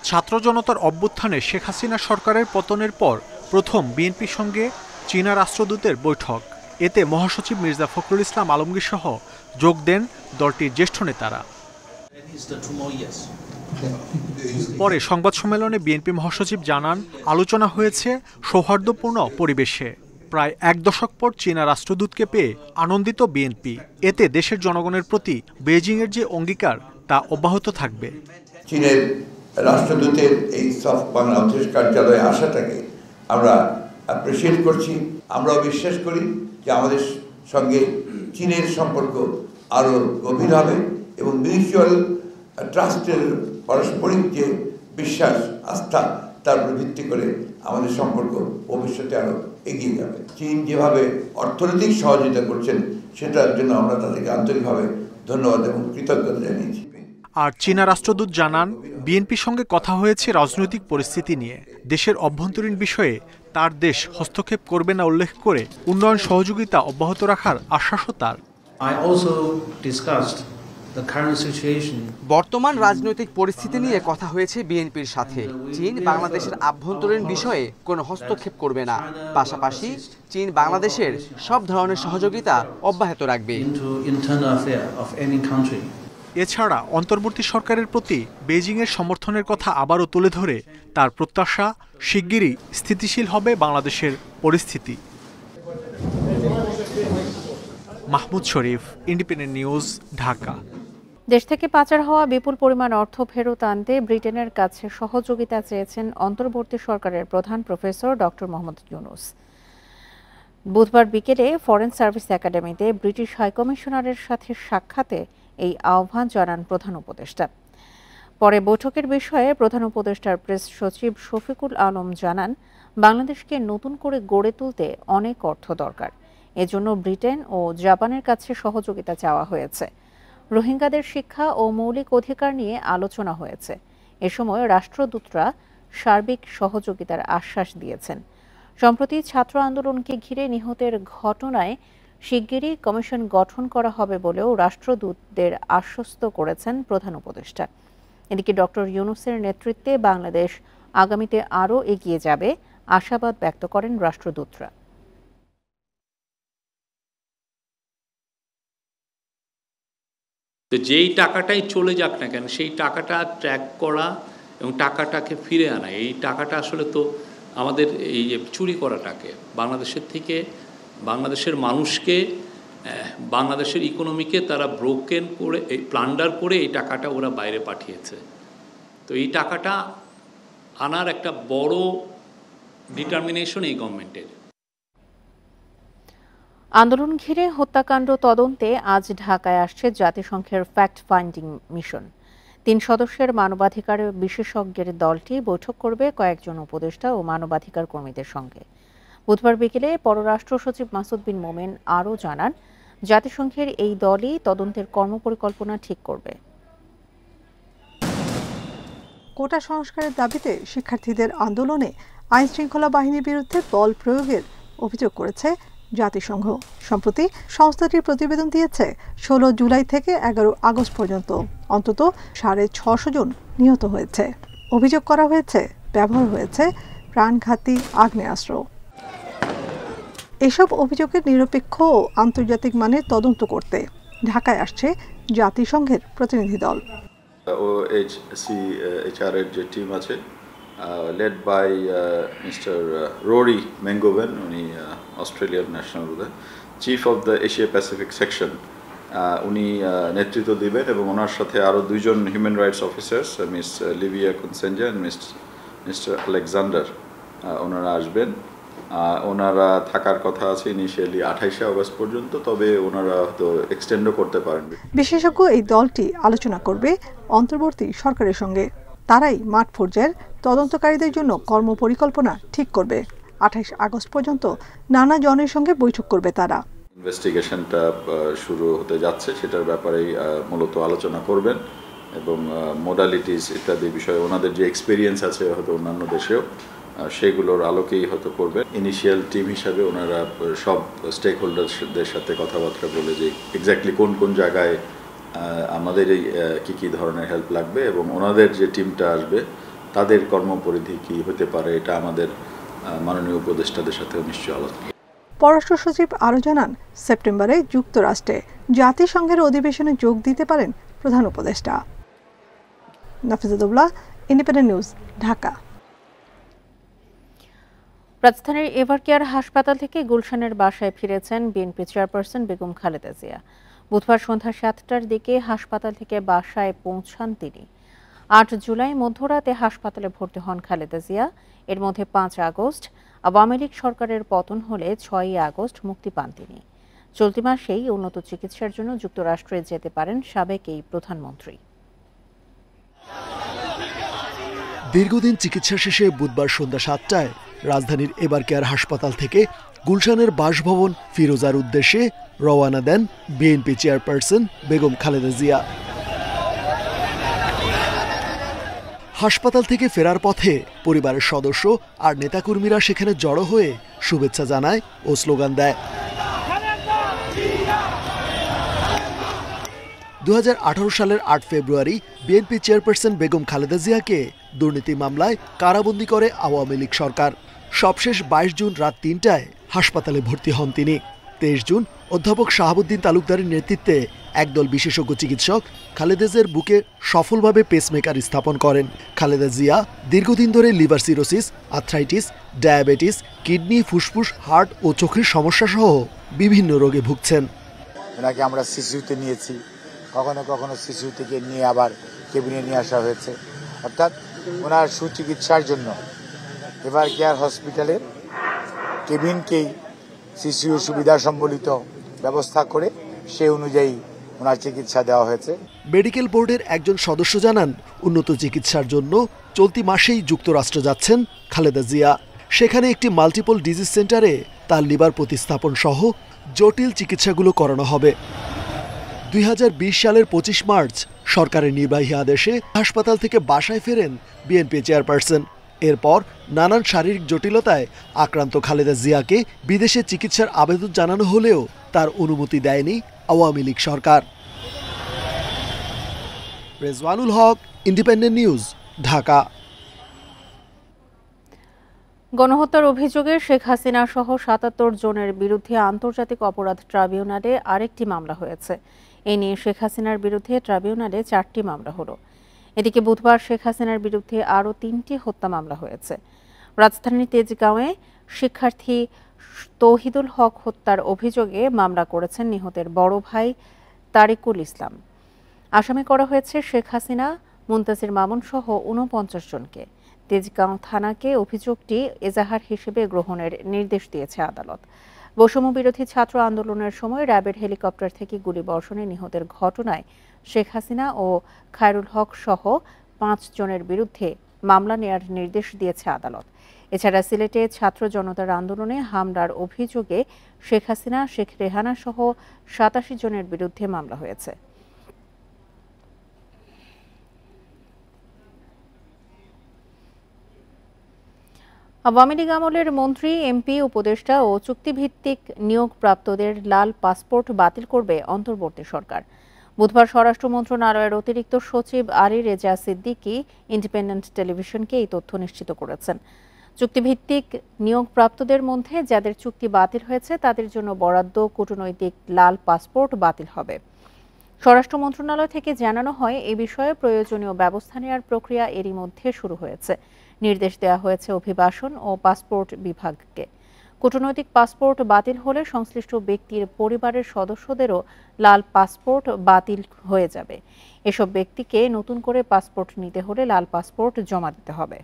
ছাত্র জনতার অভ্যুত্থানে শেখ হাসিনা সরকারের পতনের পর প্রথম বিএনপির সঙ্গে চীনা রাষ্ট্রদূতের বৈঠক। এতে মহাসচিব মির্জা ফখরুল ইসলাম আলমগীর সহ যোগ দেন দলটির জ্যেষ্ঠ নেতারা। পরে সংবাদ সম্মেলনে বিএনপি মহাসচিব জানান, আলোচনা হয়েছে সৌহার্দ্যপূর্ণ পরিবেশে। প্রায় এক দশক পর চীনা রাষ্ট্রদূতকে পেয়ে আনন্দিত বিএনপি। এতে দেশের জনগণের প্রতি বেইজিংয়ের যে অঙ্গীকার তা অব্যাহত থাকবে। চীনের রাষ্ট্রদূতের এই বাংলা অফিস কার্যালয়ে আসাটাকে আমরা অ্যাপ্রিসিয়েট করছি। আমরাও বিশ্বাস করি যে আমাদের সঙ্গে চীনের সম্পর্ক আরও গভীর হবে এবং মিউচুয়াল ট্রাস্টের পারস্পরিক যে বিশ্বাস, আস্থা, তার উপর ভিত্তি করে আমাদের সম্পর্ক ভবিষ্যতে আরও এগিয়ে যাবে। চীন যেভাবে অর্থনৈতিক সহযোগিতা করছেন সেটার জন্য আমরা তাদেরকে আন্তরিকভাবে ধন্যবাদ এবং কৃতজ্ঞতা জানিয়েছি। আর চীনা রাষ্ট্রদূত জানান, বিএনপির সঙ্গে কথা হয়েছে রাজনৈতিক পরিস্থিতি নিয়ে। দেশের অভ্যন্তরীণ বিষয়ে তার দেশ হস্তক্ষেপ করবে না উল্লেখ করে উন্নয়ন সহযোগিতা অব্যাহত রাখার আশ্বাসও তার। বর্তমান রাজনৈতিক পরিস্থিতি নিয়ে কথা হয়েছে বিএনপির সাথে। চীন বাংলাদেশের আভ্যন্তরীণ বিষয়ে কোনো হস্তক্ষেপ করবে না, পাশাপাশি চীন বাংলাদেশের সব ধরনের সহযোগিতা অব্যাহত রাখবে। এছাড়া অন্তর্বর্তী সরকারের প্রতি বেইজিংয়ের সমর্থনের কথা আবারও তুলে ধরে তার প্রত্যাশা, শিগগিরই স্থিতিশীল হবে বাংলাদেশের পরিস্থিতি। মাহমুদ শরীফ, ইন্ডিপেন্ডেন্ট নিউজ, ঢাকা। দেশ থেকে পাচার হওয়া বিপুল পরিমাণ অর্থ ফেরত আনতে ব্রিটেনের কাছে সহযোগিতা চেয়েছেন অন্তর্বর্তী সরকারের প্রধান প্রফেসর ডক্টর মোহাম্মদ ইউনূস। বুধবার বিকেলে ফরেন সার্ভিস একাডেমিতে ব্রিটিশ হাইকমিশনারের সাথে সাক্ষাতে এই আহ্বান জানান প্রধান উপদেষ্টা। পরে বৈঠকের বিষয়ে প্রধান উপদেষ্টার প্রেস সচিব শফিকুল আলম জানান, বাংলাদেশকে নতুন করে গড়ে তুলতে অনেক অর্থ দরকার, এজন্য ব্রিটেন ও জাপানের কাছে সহযোগিতা চাওয়া হয়েছে। রোহিঙ্গাদের শিক্ষা ও মৌলিক অধিকার নিয়ে আলোচনা হয়েছে। এ সময় রাষ্ট্রদূতরা সার্বিক সহযোগিতার আশ্বাস দিয়েছেন। সম্প্রতি ছাত্র আন্দোলনকে ঘিরে নিহতের ঘটনায় শিগগিরই কমিশন গঠন করা হবে বলেও রাষ্ট্রদূতদের আশ্বস্ত করেছেন প্রধান উপদেষ্টা। এদিকে ডক্টর ইউনূসের নেতৃত্বে বাংলাদেশ আগামীতে আরও এগিয়ে যাবে আশাবাদ ব্যক্ত করেন রাষ্ট্রদূতরা। তো যেই টাকাটাই চলে যাক না কেন, সেই টাকাটা ট্র্যাক করা এবং টাকাটাকে ফিরে আনা, এই টাকাটা আসলে তো আমাদের এই যে চুরি করাটাকে বাংলাদেশের থেকে বাংলাদেশের মানুষকে, বাংলাদেশের ইকোনমিকে তারা ব্রোকেন করে, এই প্লান্ডার করে এই টাকাটা ওরা বাইরে পাঠিয়েছে। তো এই টাকাটা আনার একটা বড় ডিটারমিনেশন এই গভর্নমেন্টের। আন্দোলন ঘিরে হত্যাকাণ্ড তদন্তে আজ ঢাকায় আসছে জাতিসংঘের ফ্যাক্ট ফাইন্ডিং মিশন। ৩ সদস্যের মানবাধিকার বিশেষজ্ঞের দলটি বৈঠক করবে কয়েকজন উপদেষ্টা ও মানবাধিকার কর্মীদের সঙ্গে। বুধবার বিকেলে পররাষ্ট্র সচিব মাসুদ বিন মোমেন আরও জানান, জাতিসংঘের এই দলই তদন্তের কর্মপরিকল্পনা ঠিক করবে। কোটা সংস্কারের দাবিতে শিক্ষার্থীদের আন্দোলনে আইন শৃঙ্খলা বাহিনীর বিরুদ্ধে বল প্রয়োগের অভিযোগ করেছে জাতিসংঘ। সম্প্রতি সংস্থাটির প্রতিবেদন দিয়েছে 16 জুলাই থেকে 11 আগস্ট পর্যন্ত অন্তত 650 জন নিহত হয়েছে। অভিযোগ করা হয়েছে ব্যবহার হয়েছে প্রাণঘাতী আগ্নেয়াস্ত্র। এসব অভিযোগের নিরপেক্ষ ও আন্তর্জাতিক মানের তদন্ত করতে ঢাকায় আসছে জাতিসংঘের প্রতিনিধি দল। OHCHR এর যে টিম আছে led by Mr. Rory Mengoven, উনি Australian national chief of the Asia Pacific section, উনি নেতৃত্ব দিবেন এবং ওনার সাথে আরও দুইজন human rights officers miss Livia Cunsenza and mister Alexander ওনারা আসবেন। ওনারা থাকার কথা আছে ইনিশিয়ালি 28 আগস্ট পর্যন্ত, তবে ওনারা হয়তো এক্সটেন্ডও করতে পারেন। বিশেষজ্ঞ এই দলটি আলোচনা করবে অন্তর্বর্তী সরকারের সঙ্গে। তারাই মাঠ পর্যায়ের তদন্তকারীদের জন্য কর্মপরিকল্পনা ঠিক করবে। 28 আগস্ট পর্যন্ত নানা জনের সঙ্গে বৈঠক করবে তারা। ইনভেস্টিগেশনটা শুরু হতে যাচ্ছে, সেটার ব্যাপারেই মূলত আলোচনা করবেন এবং মোডালিটিস ইত্যাদি বিষয়ে ওনাদের যে এক্সপিরিয়েন্স আছে হয়তো অন্যান্য দেশেও সেগুলোর আলোকেই হয়তো করবেন। ইনিশিয়াল টিম হিসাবে ওনারা সব স্টেক হোল্ডারদের সাথে কথাবার্তা বলে যে এক্স্যাক্টলি কোন কোন জায়গায় আমাদের এই কী ধরনের হেল্প লাগবে এবং ওনাদের যে টিমটা আসবে তাদের কর্মপরিধি কী হতে পারে, এটা আমাদের মাননীয় উপদেষ্টাদের সাথেও নিশ্চয়ই আলোচনা। পররাষ্ট্র সচিব আরও জানান, সেপ্টেম্বরে যুক্তরাষ্ট্রে জাতিসংঘের অধিবেশনে যোগ দিতে পারেন প্রধান উপদেষ্টা। নাফিজাতুল্লাহ, ইন্ডিপেন্ডেন্ট নিউজ, ঢাকা। রাজধানীর এভারকেয়ার হাসপাতাল থেকে গুলশানের বাসায় ফিরেছেন বিএনপি চেয়ারপারসন বেগম খালেদা জিয়া। বুধবার সন্ধ্যা 7টার দিকে হাসপাতাল থেকে বাসায় পৌঁছান তিনি। 8 জুলাই মধ্যরাতে হাসপাতালে ভর্তি হন খালেদা জিয়া। এর মধ্যে 5 আগস্ট আওয়ামী লীগ সরকারের পতন হলে 6 আগস্ট মুক্তি পান তিনি। চলতি মাসেই উন্নত চিকিৎসার জন্য যুক্তরাষ্ট্রে যেতে পারেন সাবেক এই প্রধানমন্ত্রী। দীর্ঘদিন চিকিৎসা শেষে বুধবার সন্ধ্যা 7টায় রাজধানীর এভারকেয়ার হাসপাতাল থেকে গুলশানের বাসভবন ফিরোজার উদ্দেশ্যে রওয়ানা দেন বিএনপি চেয়ারপারসন বেগম খালেদা জিয়া। হাসপাতাল থেকে ফেরার পথে পরিবারের সদস্য আর নেতাকর্মীরা সেখানে জড়ো হয়ে শুভেচ্ছা জানায় ও স্লোগান দেয়। 2018 সালের 8 ফেব্রুয়ারি বিএনপি চেয়ারপারসন বেগম খালেদা জিয়াকে দুর্নীতি মামলায় কারাবন্দী করে আওয়ামী লীগ সরকার। সবশেষ 22 জুন রাত 3টায় হাসপাতালে ভর্তি হন তিনি। 23 জুন অধ্যাপক শাহাবুদ্দিন তালুকদারের নেতৃত্বে একদল বিশেষজ্ঞ চিকিৎসক খালেদা জিয়ার বুকে সফলভাবে পেসমেকার স্থাপন করেন। খালেদা জিয়া দীর্ঘদিন ধরে liver cirrhosis, arthritis, diabetes, kidney, ফুসফুস, হার্ট ও চোখের সমস্যা সহ বিভিন্ন রোগে ভুগছেন। ওনাকে আমরা সিসিউতে নিয়েছি, কখনো কখনো সিসিউ থেকে নিয়ে আবার কেবিনে নিয়ে আসা হয়েছে। অর্থাৎ ওনার সুচিকিৎসার জন্য এভারকেয়ার হসপিটালের কেবিনকেই সিসিউ সুবিধা সম্বলিত ব্যবস্থা করে সেই অনুযায়ী ওনার চিকিৎসা দেওয়া হয়েছে। মেডিকেল বোর্ডের একজন সদস্য জানান, উন্নত চিকিৎসার জন্য চলতি মাসেই যুক্তরাষ্ট্র যাচ্ছেন খালেদা জিয়া। সেখানে একটি মাল্টিপল ডিজিজ সেন্টারে তার লিভার প্রতিস্থাপন সহ জটিল চিকিৎসাগুলো করানো হবে। 2020 সালের 25 মার্চ সরকারের নির্বাহী আদেশে হাসপাতাল থেকে বাসায় ফেরেন বিএনপি চেয়ারপারসন। এরপর নানান শারীরিক জটিলতায় আক্রান্ত খালেদা জিয়াকে বিদেশে চিকিৎসার আবেদন জানানো হলেও তার অনুমতি দেয়নি আওয়ামী লীগ সরকার। রেজওয়ানুল হক, ইন্ডিপেন্ডেন্ট নিউজ, ঢাকা। গণহত্যার অভিযোগে শেখ হাসিনা সহ 77 জনের বিরুদ্ধে আন্তর্জাতিক অপরাধ ট্রাইব্যুনালে আরেকটি মামলা হয়েছে। এ নিয়ে শেখ হাসিনার বিরুদ্ধে ট্রাইব্যুনালে 4টি মামলা হলো। এদিকে বুধবার শেখ হাসিনার বিরুদ্ধে আরও 3টি হত্যা মামলা হয়েছে। রাজধানীর তেজগাঁওয়ে শিক্ষার্থী তৌহিদুল হক হত্যার অভিযোগে মামলা করেছেন নিহতের বড় ভাই তারিকুল ইসলাম। আসামি করা হয়েছে শেখ হাসিনা, মুনতাসির মামুন সহ 49 জনকে। তেজগাঁও থানাকে অভিযোগটি এজাহার হিসেবে গ্রহণের নির্দেশ দিয়েছে আদালত। বৈষম্য বিরোধী ছাত্র আন্দোলনের সময় র্যাবের হেলিকপ্টার থেকে গুলিবর্ষণে নিহতের ঘটনায় শেখ হাসিনা ও খায়রুল হক সহ 5 জনের বিরুদ্ধে মামলা নেয়ার নির্দেশ দিয়েছে আদালত। এছাড়া সিলেটে ছাত্র জনতার আন্দোলনে হামলার অভিযোগে শেখ হাসিনা, শেখ রেহানা সহ 87 জনের বিরুদ্ধে মামলা হয়েছে। আওয়ামী লীগ আমলের মন্ত্রী, এমপি, উপদেষ্টা ও চুক্তিভিত্তিক নিয়োগপ্রাপ্তদের লাল পাসপোর্ট বাতিল করবে অন্তর্বর্তী সরকার। বুধবার স্বরাষ্ট্র মন্ত্রণালয়ের অতিরিক্ত সচিব আলী রেজা সিদ্দিকী ইন্ডিপেন্ডেন্ট টেলিভিশনকে এই তথ্য নিশ্চিত করেছেন। চুক্তিভিত্তিক নিয়োগপ্রাপ্তদের মধ্যে যাদের চুক্তি বাতিল হয়েছে তাদের জন্য বরাদ্দ কূটনৈতিক লাল পাসপোর্ট বাতিল হবে। স্বরাষ্ট্র মন্ত্রণালয় থেকে জানানো হয়, এ বিষয়ে প্রয়োজনীয় ব্যবস্থা নেওয়ার প্রক্রিয়া এরই মধ্যে শুরু হয়েছে। নির্দেশ দেওয়া হয়েছে অভিবাসন ও পাসপোর্ট বিভাগকে। কূটনৈতিক পাসপোর্ট বাতিল হলে সংশ্লিষ্ট ব্যক্তির পরিবারের সদস্যদেরও লাল পাসপোর্ট বাতিল হয়ে যাবে। এসব ব্যক্তিকে নতুন করে পাসপোর্ট নিতে হলে লাল পাসপোর্ট জমা দিতে হবে।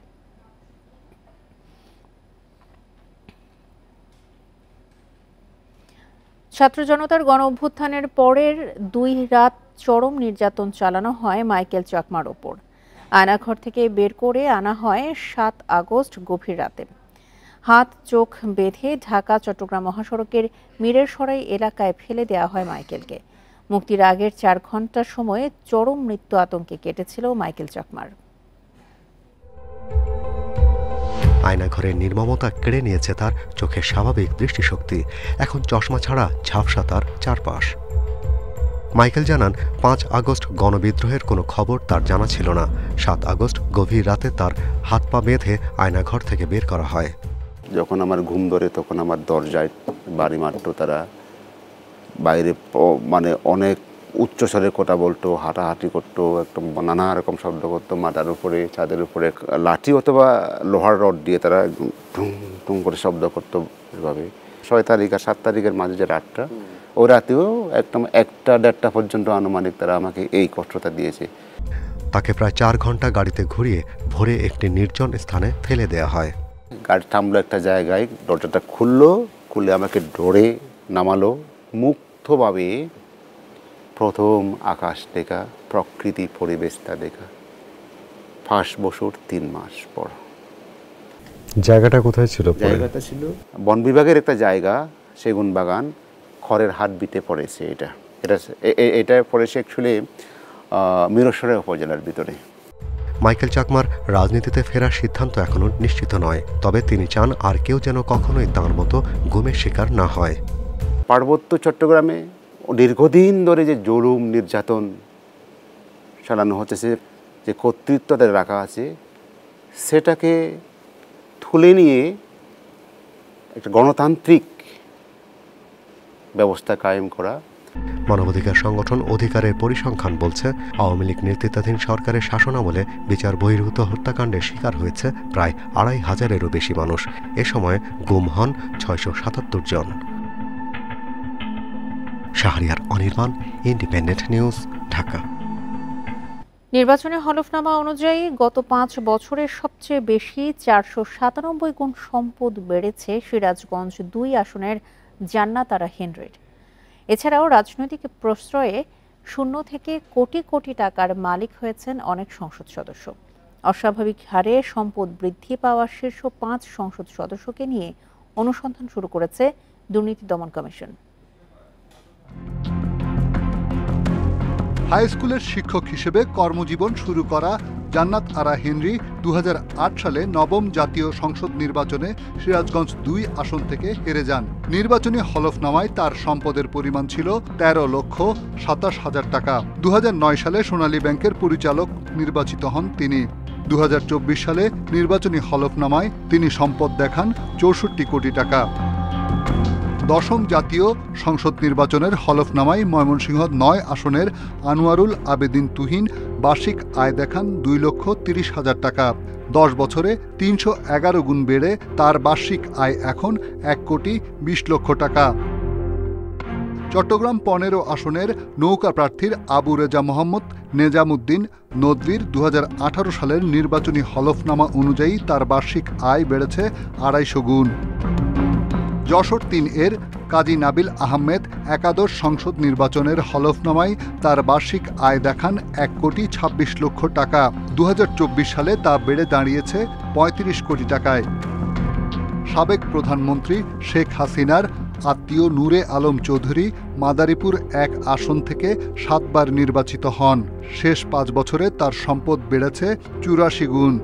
ছাত্র জনতার গণ অভ্যুত্থানের পরের 2 রাত চরম নির্যাতন চালানো হয় মাইকেল চাকমার ওপর। আয়নাঘর থেকে বের করে আনা হয় 7 আগস্ট গভীর রাতে। হাত চোখ বেঁধে ঢাকা চট্টগ্রাম মহাসড়কের মিরেরসরাই এলাকায় ফেলে দেওয়া হয় মাইকেলকে। মুক্তির আগের 4 ঘন্টা সময়ে চরম মৃত্যু আতঙ্কে কেটেছিল মাইকেল চাকমার। আয়নাঘরের নির্মমতা কেড়ে নিয়েছে তার চোখের স্বাভাবিক দৃষ্টিশক্তি। এখন চশমা ছাড়া ঝাপসা তার চারপাশ। মাইকেল জানান, 5 আগস্ট গণবিদ্রোহের কোনো খবর তার জানা ছিল না। 7 আগস্ট গভীর রাতে তার হাত পা বেঁধে আয়নাঘর থেকে বের করা হয়। যখন আমার ঘুম ধরে তখন আমার দরজায় বাড়ি মারতো তারা। বাইরে মানে অনেক উচ্চস্বরে কথা বলতো, হাঁটাহাঁটি করতো, একদম নানা রকম শব্দ করতো। মাথার উপরে, ছাদের উপরে লাঠি অথবা লোহার রড দিয়ে তারা একদম টুং টুং করে শব্দ করতো। এভাবে 6 তারিখ আর 7 তারিখের মাঝে যে রাতটা, ওই রাতেও একদম 1টা-1:30 পর্যন্ত আনুমানিক তারা আমাকে এই কষ্টটা দিয়েছে। তাকে প্রায় 4 ঘন্টা গাড়িতে ঘুরিয়ে ভোরে একটি নির্জন স্থানে ফেলে দেওয়া হয়। গাড়ি থামলো একটা জায়গায়, দরজাটা খুলে আমাকে ধরে নামালো। মুগ্ধভাবে প্রথম আকাশ দেখা, প্রকৃতি পরিবেশটা দেখা। ফাঁস বছর 3 মাস পর। জায়গাটা কোথায় ছিল? জায়গাটা ছিল বন বিভাগের একটা জায়গা, সেগুন বাগান, খড়ের হাট বিতে পড়েছে। এটা পড়েছে অ্যাকচুয়ালি মিরসরাই উপজেলার ভিতরে। মাইকেল চাকমার রাজনীতিতে ফেরার সিদ্ধান্ত এখনো নিশ্চিত নয়, তবে তিনি চান আর কেউ যেন কখনোই তাঁর মতো গুমের শিকার না হয়। পার্বত্য চট্টগ্রামে দীর্ঘদিন ধরে যে জুলুম নির্যাতন চালানো হচ্ছে, যে কর্তৃত্ব তাদের রাখা আছে, সেটাকে তুলে নিয়ে একটা গণতান্ত্রিক ব্যবস্থা কায়েম করা। মানবাধিকার সংগঠন অধিকারের পরিসংখ্যান বলছে, আওয়ামী লীগ নেতৃত্বাধীন সরকারের শাসনামলে বিচার বহির্ভূত হত্যাকাণ্ডের শিকার হয়েছে প্রায় 2,500-এরও বেশি মানুষ। এ সময় গুম হন 677 জন। Shahriar Anirban, independent news, Dhaka. নির্বাচনী হলফনামা অনুযায়ী গত 5 বছরে সবচেয়ে বেশি 497 গুণ সম্পদ বেড়েছে সিরাজগঞ্জ 2 আসনের জান্নাত আরা হেনরির। এছাড়াও রাজনৈতিক প্রশ্রয়ে শূন্য থেকে কোটি কোটি টাকার মালিক হয়েছেন অনেক সংসদ সদস্য। অস্বাভাবিক হারে সম্পদ বৃদ্ধি পাওয়া শীর্ষ 5 সংসদ সদস্যকে নিয়ে অনুসন্ধান শুরু করেছে দুর্নীতি দমন কমিশন। হাই স্কুলের শিক্ষক হিসেবে কর্মজীবন শুরু করা জান্নাত আরা হেনরি 2008 সালে 9ম জাতীয় সংসদ নির্বাচনে সিরাজগঞ্জ 2 আসন থেকে হেরে যান। নির্বাচনী হলফনামায় তার সম্পদের পরিমাণ ছিল 13,27,000 টাকা। 2009 সালে সোনালী ব্যাংকের পরিচালক নির্বাচিত হন তিনি। 2024 সালে নির্বাচনী হলফনামায় তিনি সম্পদ দেখান 64 কোটি টাকা। 10ম জাতীয় সংসদ নির্বাচনের হলফনামায় ময়মনসিংহ 9 আসনের আনোয়ারুল আবেদিন তুহিন বার্ষিক আয় দেখান 2,30,000 টাকা। 10 বছরে 311 গুণ বেড়ে তার বার্ষিক আয় এখন 1,20,00,000 টাকা। চট্টগ্রাম 15 আসনের নৌকা প্রার্থীর আবু রেজা মোহাম্মদ নেজামুদ্দিন নদভীর 2018 সালের নির্বাচনী হলফনামা অনুযায়ী তার বার্ষিক আয় বেড়েছে 250 গুণ। যশোর 3 এর কাজী নাবিল আহমেদ একাদশ সংসদ নির্বাচনের হলফনামায় তার বার্ষিক আয় দেখান 1,26,00,000 টাকা। 2024 সালে তা বেড়ে দাঁড়িয়েছে 35 কোটি টাকায়। সাবেক প্রধানমন্ত্রী শেখ হাসিনার আত্মীয় নূরে আলম চৌধুরী মাদারীপুর 1 আসন থেকে 7 বার নির্বাচিত হন। শেষ 5 বছরে তার সম্পদ বেড়েছে 84 গুণ।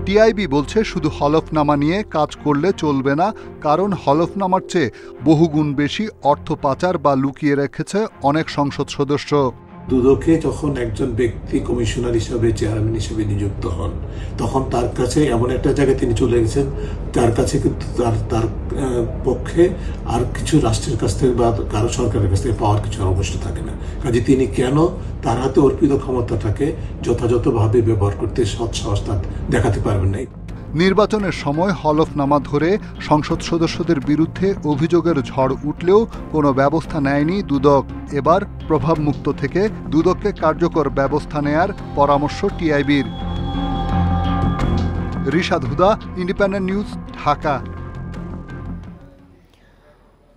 টিআইবি বলছে শুধু হলফনামা নিয়ে কাজ করলে চলবে না, কারণ হলফনামার চেয়ে বহুগুণ বেশি অর্থ পাচার বা লুকিয়ে রেখেছে অনেক সংসদ সদস্য। দুদকে যখন একজন ব্যক্তি কমিশনার হিসাবে, চেয়ারম্যান হিসেবে নিযুক্ত হন, তখন তার কাছে এমন একটা জায়গায় তিনি চলে গেছেন, তার কাছে কিন্তু তার পক্ষে আর কিছু রাষ্ট্রের কাছ থেকে বা কারো সরকারের কাছ থেকে পাওয়ার কিছু অবস্থা থাকে না। কাজে তিনি কেন তার হাতে অর্পিত ক্ষমতাটাকে যথাযথভাবে ব্যবহার করতে সৎসাহস দেখাতে পারবেন না। নির্বাচনের সময় হলফনামা ধরে সংসদ সদস্যদের বিরুদ্ধে অভিযোগের ঝড় উঠলেও কোনো ব্যবস্থা নেয়নি দুদক। এবার প্রভাবমুক্ত থেকে দুদককে কার্যকর ব্যবস্থা নেয়ার পরামর্শ টিআইবির। রিশাদ হুদা, ইন্ডিপেন্ডেন্ট নিউজ, ঢাকা।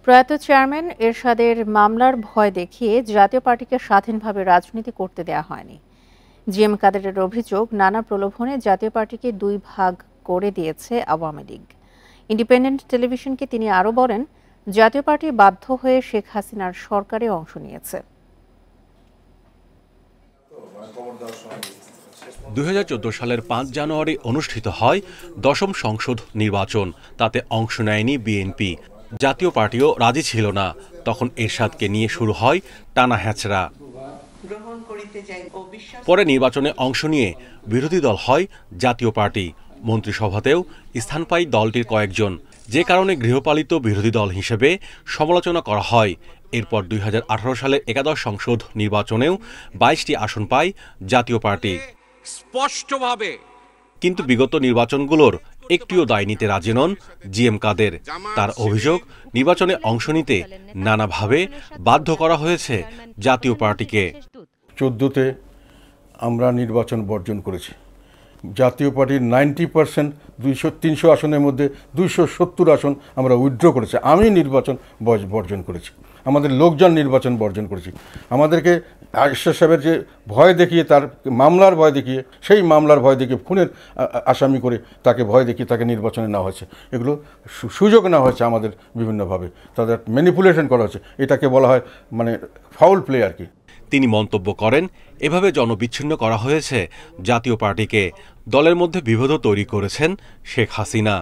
প্রয়াত চেয়ারম্যান এরশাদের মামলার ভয় দেখিয়ে জাতীয় পার্টিকে স্বাধীনভাবে রাজনীতি করতে দেয়া হয়নি। জিএম কাদেরের অভিযোগ, নানা প্রলোভনে জাতীয় পার্টিকে দুই ভাগ করে দিয়েছে আওয়ামী লীগ। ইন্ডিপেন্ডেন্ট টেলিভিশনকে তিনি আরও বলেন, জাতীয় পার্টি বাধ্য হয়ে শেখ হাসিনার সরকারে অংশ নিয়েছে। 2014 সালের 5 জানুয়ারি অনুষ্ঠিত হয় 10ম সংসদ নির্বাচন। তাতে অংশ নেয়নি বিএনপি। জাতীয় পার্টিও রাজি ছিল না। তখন এরশাদকে নিয়ে শুরু হয় টানা হ্যাচড়া। পরে নির্বাচনে অংশ নিয়ে বিরোধী দল হয় জাতীয় পার্টি। মন্ত্রিসভাতেও স্থান পায় দলটির কয়েকজন, যে কারণে গৃহপালিত বিরোধী দল হিসেবে সমালোচনা করা হয়। এরপর 2018 সালের 11 সংসদ নির্বাচনেও 22টি আসন পায় জাতীয় পার্টি। স্পষ্টভাবে কিন্তু বিগত নির্বাচনগুলোর একটিও দায় নিতে রাজি নন জিএম কাদের। তার অভিযোগ, নির্বাচনে অংশ নিতে নানাভাবে বাধ্য করা হয়েছে জাতীয় পার্টিকে। 14তে আমরা নির্বাচন বর্জন করেছি। জাতীয় পার্টির 90% 300 আসনের মধ্যে 270 আসন আমরা উইথড্র করেছি। আমি নির্বাচন বর্জন করেছি, আমাদের লোকজন নির্বাচন বর্জন করেছি। আমাদেরকে আশরাফ সাহেবের যে ভয় দেখিয়ে, তার মামলার ভয় দেখিয়ে, সেই মামলার ভয় দেখিয়ে খুনের আসামি করে তাকে ভয় দেখিয়ে তাকে নির্বাচনে নেওয়া হয়েছে। এগুলো সুযোগ নেওয়া হয়েছে আমাদের বিভিন্নভাবে, তাদের ম্যানিপুলেশন করা হয়েছে। এটাকে বলা হয় মানে ফাউল প্লে আর কি। তিনি মন্তব্য করেন, এভাবে জনবিচ্ছিন্ন করা হয়েছে জাতীয় পার্টিকে। দলের মধ্যে বিভেদ তৈরি করেছেন শেখ হাসিনা।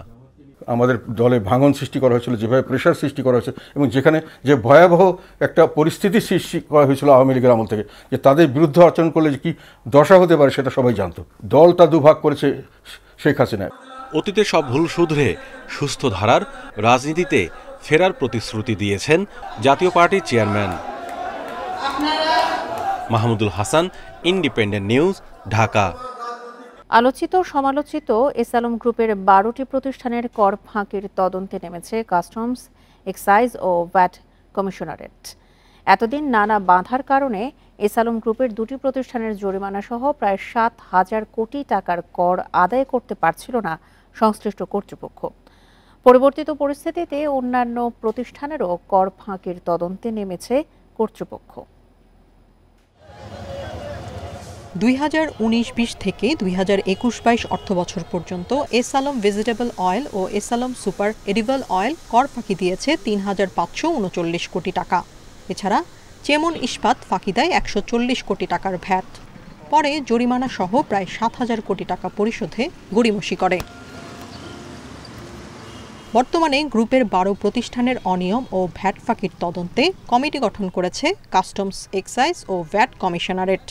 আমাদের দলে ভাঙন সৃষ্টি করা হয়েছিল, যেভাবে প্রেশার সৃষ্টি করা হয়েছে, এবং যেখানে যে ভয়াবহ একটা পরিস্থিতি সৃষ্টি করা হয়েছিল আওয়ামী লীগের আমল থেকে, যে তাদের বিরুদ্ধে আচরণ করলে যে কি দশা হতে পারে সেটা সবাই জানতো। দলটা দুভাগ করেছে শেখ হাসিনা। অতীতে সব ভুল শুধরে সুস্থ ধারার রাজনীতিতে ফেরার প্রতিশ্রুতি দিয়েছেন জাতীয় পার্টির chairman. Mahmudul Hasan, independent news, Dhaka. আলোচিত সমালোচিত এসালম গ্রুপের 12টি প্রতিষ্ঠানের কর ফাঁকির তদন্তে নেমেছে কাস্টমস, এক্সাইজ ও ভ্যাট কমিশনারেট। এতদিন নানা বাধার কারণে এসালম গ্রুপের 2টি প্রতিষ্ঠানের জরিমানা সহ প্রায় 7,000 কোটি টাকার কর আদায় করতে পারছিল না সংশ্লিষ্ট কর্তৃপক্ষ। পরিবর্তিত পরিস্থিতিতে অন্যান্য প্রতিষ্ঠানেরও কর ফাঁকির তদন্তে নেমেছে কর্তৃপক্ষ। 2019-20 থেকে 2021-22 অর্থবছর পর্যন্ত এসালম ভেজিটেবল অয়েল ও এসালম সুপার এডিবল অয়েল কর ফাঁকি দিয়েছে 3,539 কোটি টাকা। এছাড়া চেমন ইস্পাত ফাঁকি দেয় 140 কোটি টাকার ভ্যাট। পরে জরিমানা সহ প্রায় 7,000 কোটি টাকা পরিশোধে গড়িমসি করে। বর্তমানে গ্রুপের 12 প্রতিষ্ঠানের অনিয়ম ও ভ্যাট ফাঁকির তদন্তে কমিটি গঠন করেছে কাস্টমস, এক্সাইজ ও ভ্যাট কমিশনারেট।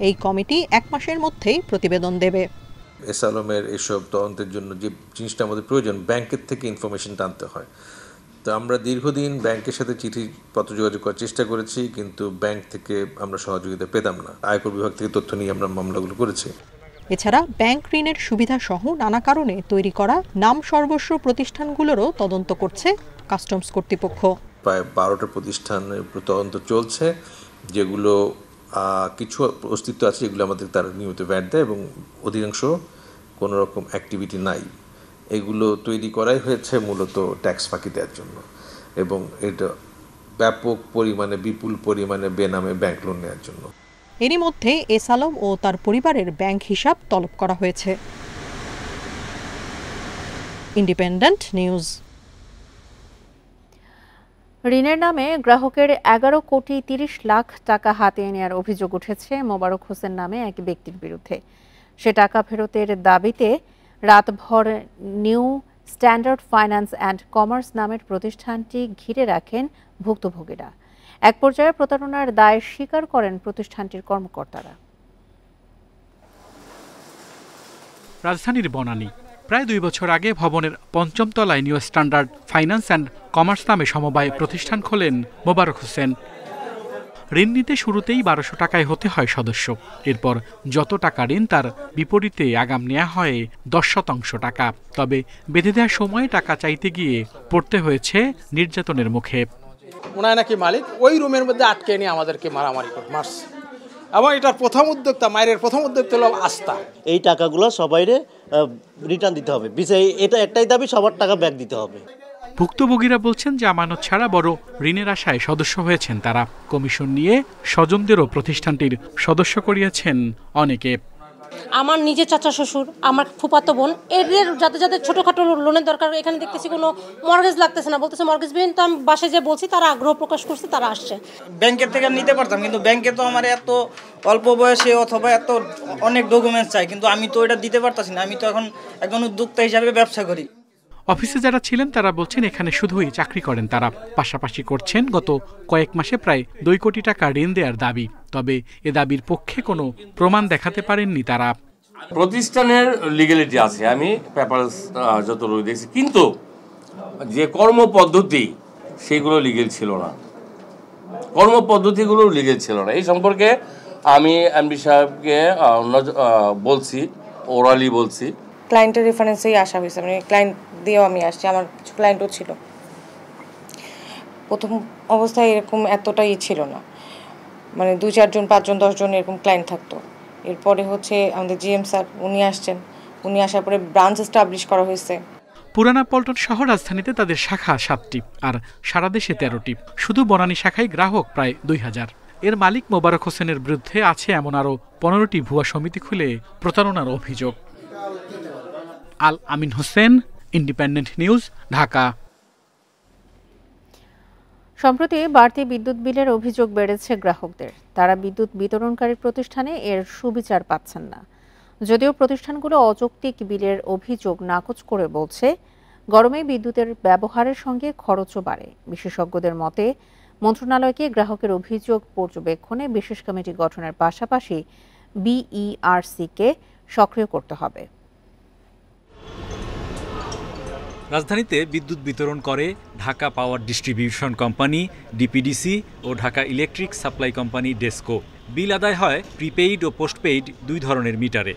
এই কমিটি 1 মাসের মধ্যেই প্রতিবেদন দেবে। এসালমের এসব তদন্তের জন্য যে জিনিসটা আমাদের প্রয়োজন, ব্যাংকের থেকে ইনফরমেশন টানতে হয়। তো আমরা দীর্ঘদিন ব্যাংকের সাথে চিঠিপত্র যোগাযোগ করার চেষ্টা করেছি, কিন্তু ব্যাংক থেকে আমরা সহযোগিতা পেতাম না। আয়কর বিভাগ থেকে তথ্য নিয়ে আমরা মামলাগুলো করেছি। এছাড়া ব্যাংক ঋণের সুবিধা সহ নানা কারণে তৈরি করা নাম সর্বস্ব প্রতিষ্ঠানগুলোরও তদন্ত করছে কাস্টমস কর্তৃপক্ষ। প্রায় 12টা প্রতিষ্ঠানের তদন্ত চলছে, যেগুলো কিছু অস্তিত্ব আছে, যেগুলো আমাদের তারা নিয়মিত ভ্যাট দেয় এবং অধিকাংশ কোনো রকম অ্যাক্টিভিটি নাই। এগুলো তৈরি করাই হয়েছে মূলত ট্যাক্স ফাঁকি দেওয়ার জন্য, এবং এটা ব্যাপক পরিমাণে, বিপুল পরিমাণে বেনামে ব্যাংক লোন নেওয়ার জন্য। এরই মধ্যে এসালম ও তার পরিবারের ব্যাংক হিসাব তলব করা হয়েছে। Independent news. ঋণের নামে গ্রাহকের 11 কোটি 30 লাখ টাকা হাতিয়ে নেওয়ার অভিযোগ উঠেছে মোবারক হোসেন নামে এক ব্যক্তির বিরুদ্ধে। সে টাকা ফেরতের দাবিতে রাতভর new standard finance and commerce নামের প্রতিষ্ঠানটি ঘিরে রাখেন ভুক্তভোগীরা। এক পর্যায়ে প্রতারণার দায় স্বীকার করেন প্রতিষ্ঠানটির কর্মকর্তারা। রাজধানীর বনানী প্রায় 2 বছর আগে ভবনের ৫ম তলায় new standard finance and commerce নামে সমবায় প্রতিষ্ঠান খোলেন মোবারক হোসেন। ঋণ নিতে শুরুতেই ১২০০ টাকায় হতে হয় সদস্য। এরপর যত টাকা ঋণ তার বিপরীতে আগাম নেওয়া হয় ১০% টাকা। তবে বেঁধে দেওয়ার সময় টাকা চাইতে গিয়ে পড়তে হয়েছে নির্যাতনের মুখে। ওনায় নাকি মালিক ওই রুমের মধ্যে আটকে নিয়ে আমাদেরকে মারামারি করে মারছে, এবং এটার প্রথম উদ্যোক্তা মায়ের প্রথম উদ্যোক্তা হলো আস্থা। এই টাকাগুলো সবাইরে রিটার্ন দিতে হবে, এটা একটাই দাবি, সবার টাকা ব্যাক দিতে হবে। ভুক্তভোগীরা বলছেন যে আমানত ছাড়া বড় ঋণের আশায় সদস্য হয়েছেন তারা। কমিশন নিয়ে স্বজনদেরও প্রতিষ্ঠানটির সদস্য করিয়েছেন অনেকে। আমার নিজের চাচা শ্বশুর, আমার ফুফাতো বোন, এদের যাতে যাতে ছোটোখাটো লোনের দরকার, এখানে দেখতেছি কোনো মর্গেজ লাগতেছে না, বলতেছে মর্গেজবিহীন। তো আমি বাসায় যে বলছি, তারা আগ্রহ প্রকাশ করছে, তারা আসছে। ব্যাংকের থেকে নিতে পারতাম, কিন্তু ব্যাংকে তো আমার এত অল্প বয়সে অথবা এত অনেক ডকুমেন্টস চাই, কিন্তু আমি তো এটা দিতে পারতাছি না। আমি তো এখন একজন উদ্যোক্তা হিসাবে ব্যবসা করি। অফিসে যারা ছিলেন তারা বলছেন এখানে শুধুই চাকরি করেন তারা। পাশাপাশি করছেন গত কয়েক মাসে প্রায় 2 কোটি টাকা ঋণ দেওয়ার দাবি। তবে এ দাবির পক্ষে কোনো প্রমাণ দেখাতে পারেননি তারা। প্রতিষ্ঠানের লিগ্যালিটি আছে, আমি পেপারস যত দেখছি, কিন্তু যে কর্মপদ্ধতি সেগুলো লিগ্যাল ছিল না, কর্মপদ্ধতিগুলো লিগ্যাল ছিল না। এই সম্পর্কে আমি এমডি সাহেবকে বলছি, ওরালি বলছি। ক্লায়েন্টের রেফারেন্সেই আসা হয়েছে, মানে ক্লায়েন্ট দিয়েও আমি আসছি, আমার কিছু ক্লায়েন্টও ছিল। প্রথম অবস্থায় এরকম এতটাই ছিল না, মানে 2, 4 জন, 5 জন, 10 জন এরকম ক্লায়েন্ট থাকতো। এরপরে হচ্ছে আমাদের জিএম স্যার, উনি আসছেন, উনি আসার পরে ব্রাঞ্চ এস্টাবলিশ করা হয়েছে। পুরানা পল্টন সহ রাজধানীতে তাদের শাখা 7টি আর সারা দেশে 13টি। শুধু বনানী শাখায় গ্রাহক প্রায় 2000। এর মালিক মোবারক হোসেনের বিরুদ্ধে আছে এমন আরও 15টি ভুয়া সমিতি খুলে প্রতারণার অভিযোগ। আল আমিন হোসেন, ইন্ডিপেন্ডেন্ট নিউজ, ঢাকা। সম্প্রতি বাড়তি বিদ্যুৎ বিলের অভিযোগ বেড়েছে গ্রাহকদের। তারা বিদ্যুৎ বিতরণকারী প্রতিষ্ঠানে এর সুবিচার পাচ্ছেন না। যদিও প্রতিষ্ঠানগুলো অযৌক্তিক বিলের অভিযোগ নাকচ করে বলছে, গরমে বিদ্যুতের ব্যবহারের সঙ্গে খরচও বাড়ে। বিশেষজ্ঞদের মতে মন্ত্রণালয়কে গ্রাহকের অভিযোগ পর্যবেক্ষণে বিশেষ কমিটি গঠনের পাশাপাশি বিইআরসিকে সক্রিয় করতে হবে। রাজধানীতে বিদ্যুৎ বিতরণ করে Dhaka power distribution company DPDC ও Dhaka electric supply company DESCO. Bill আদায় হয় প্রিপেইড ও পোস্টপেইড 2 ধরনের মিটারে।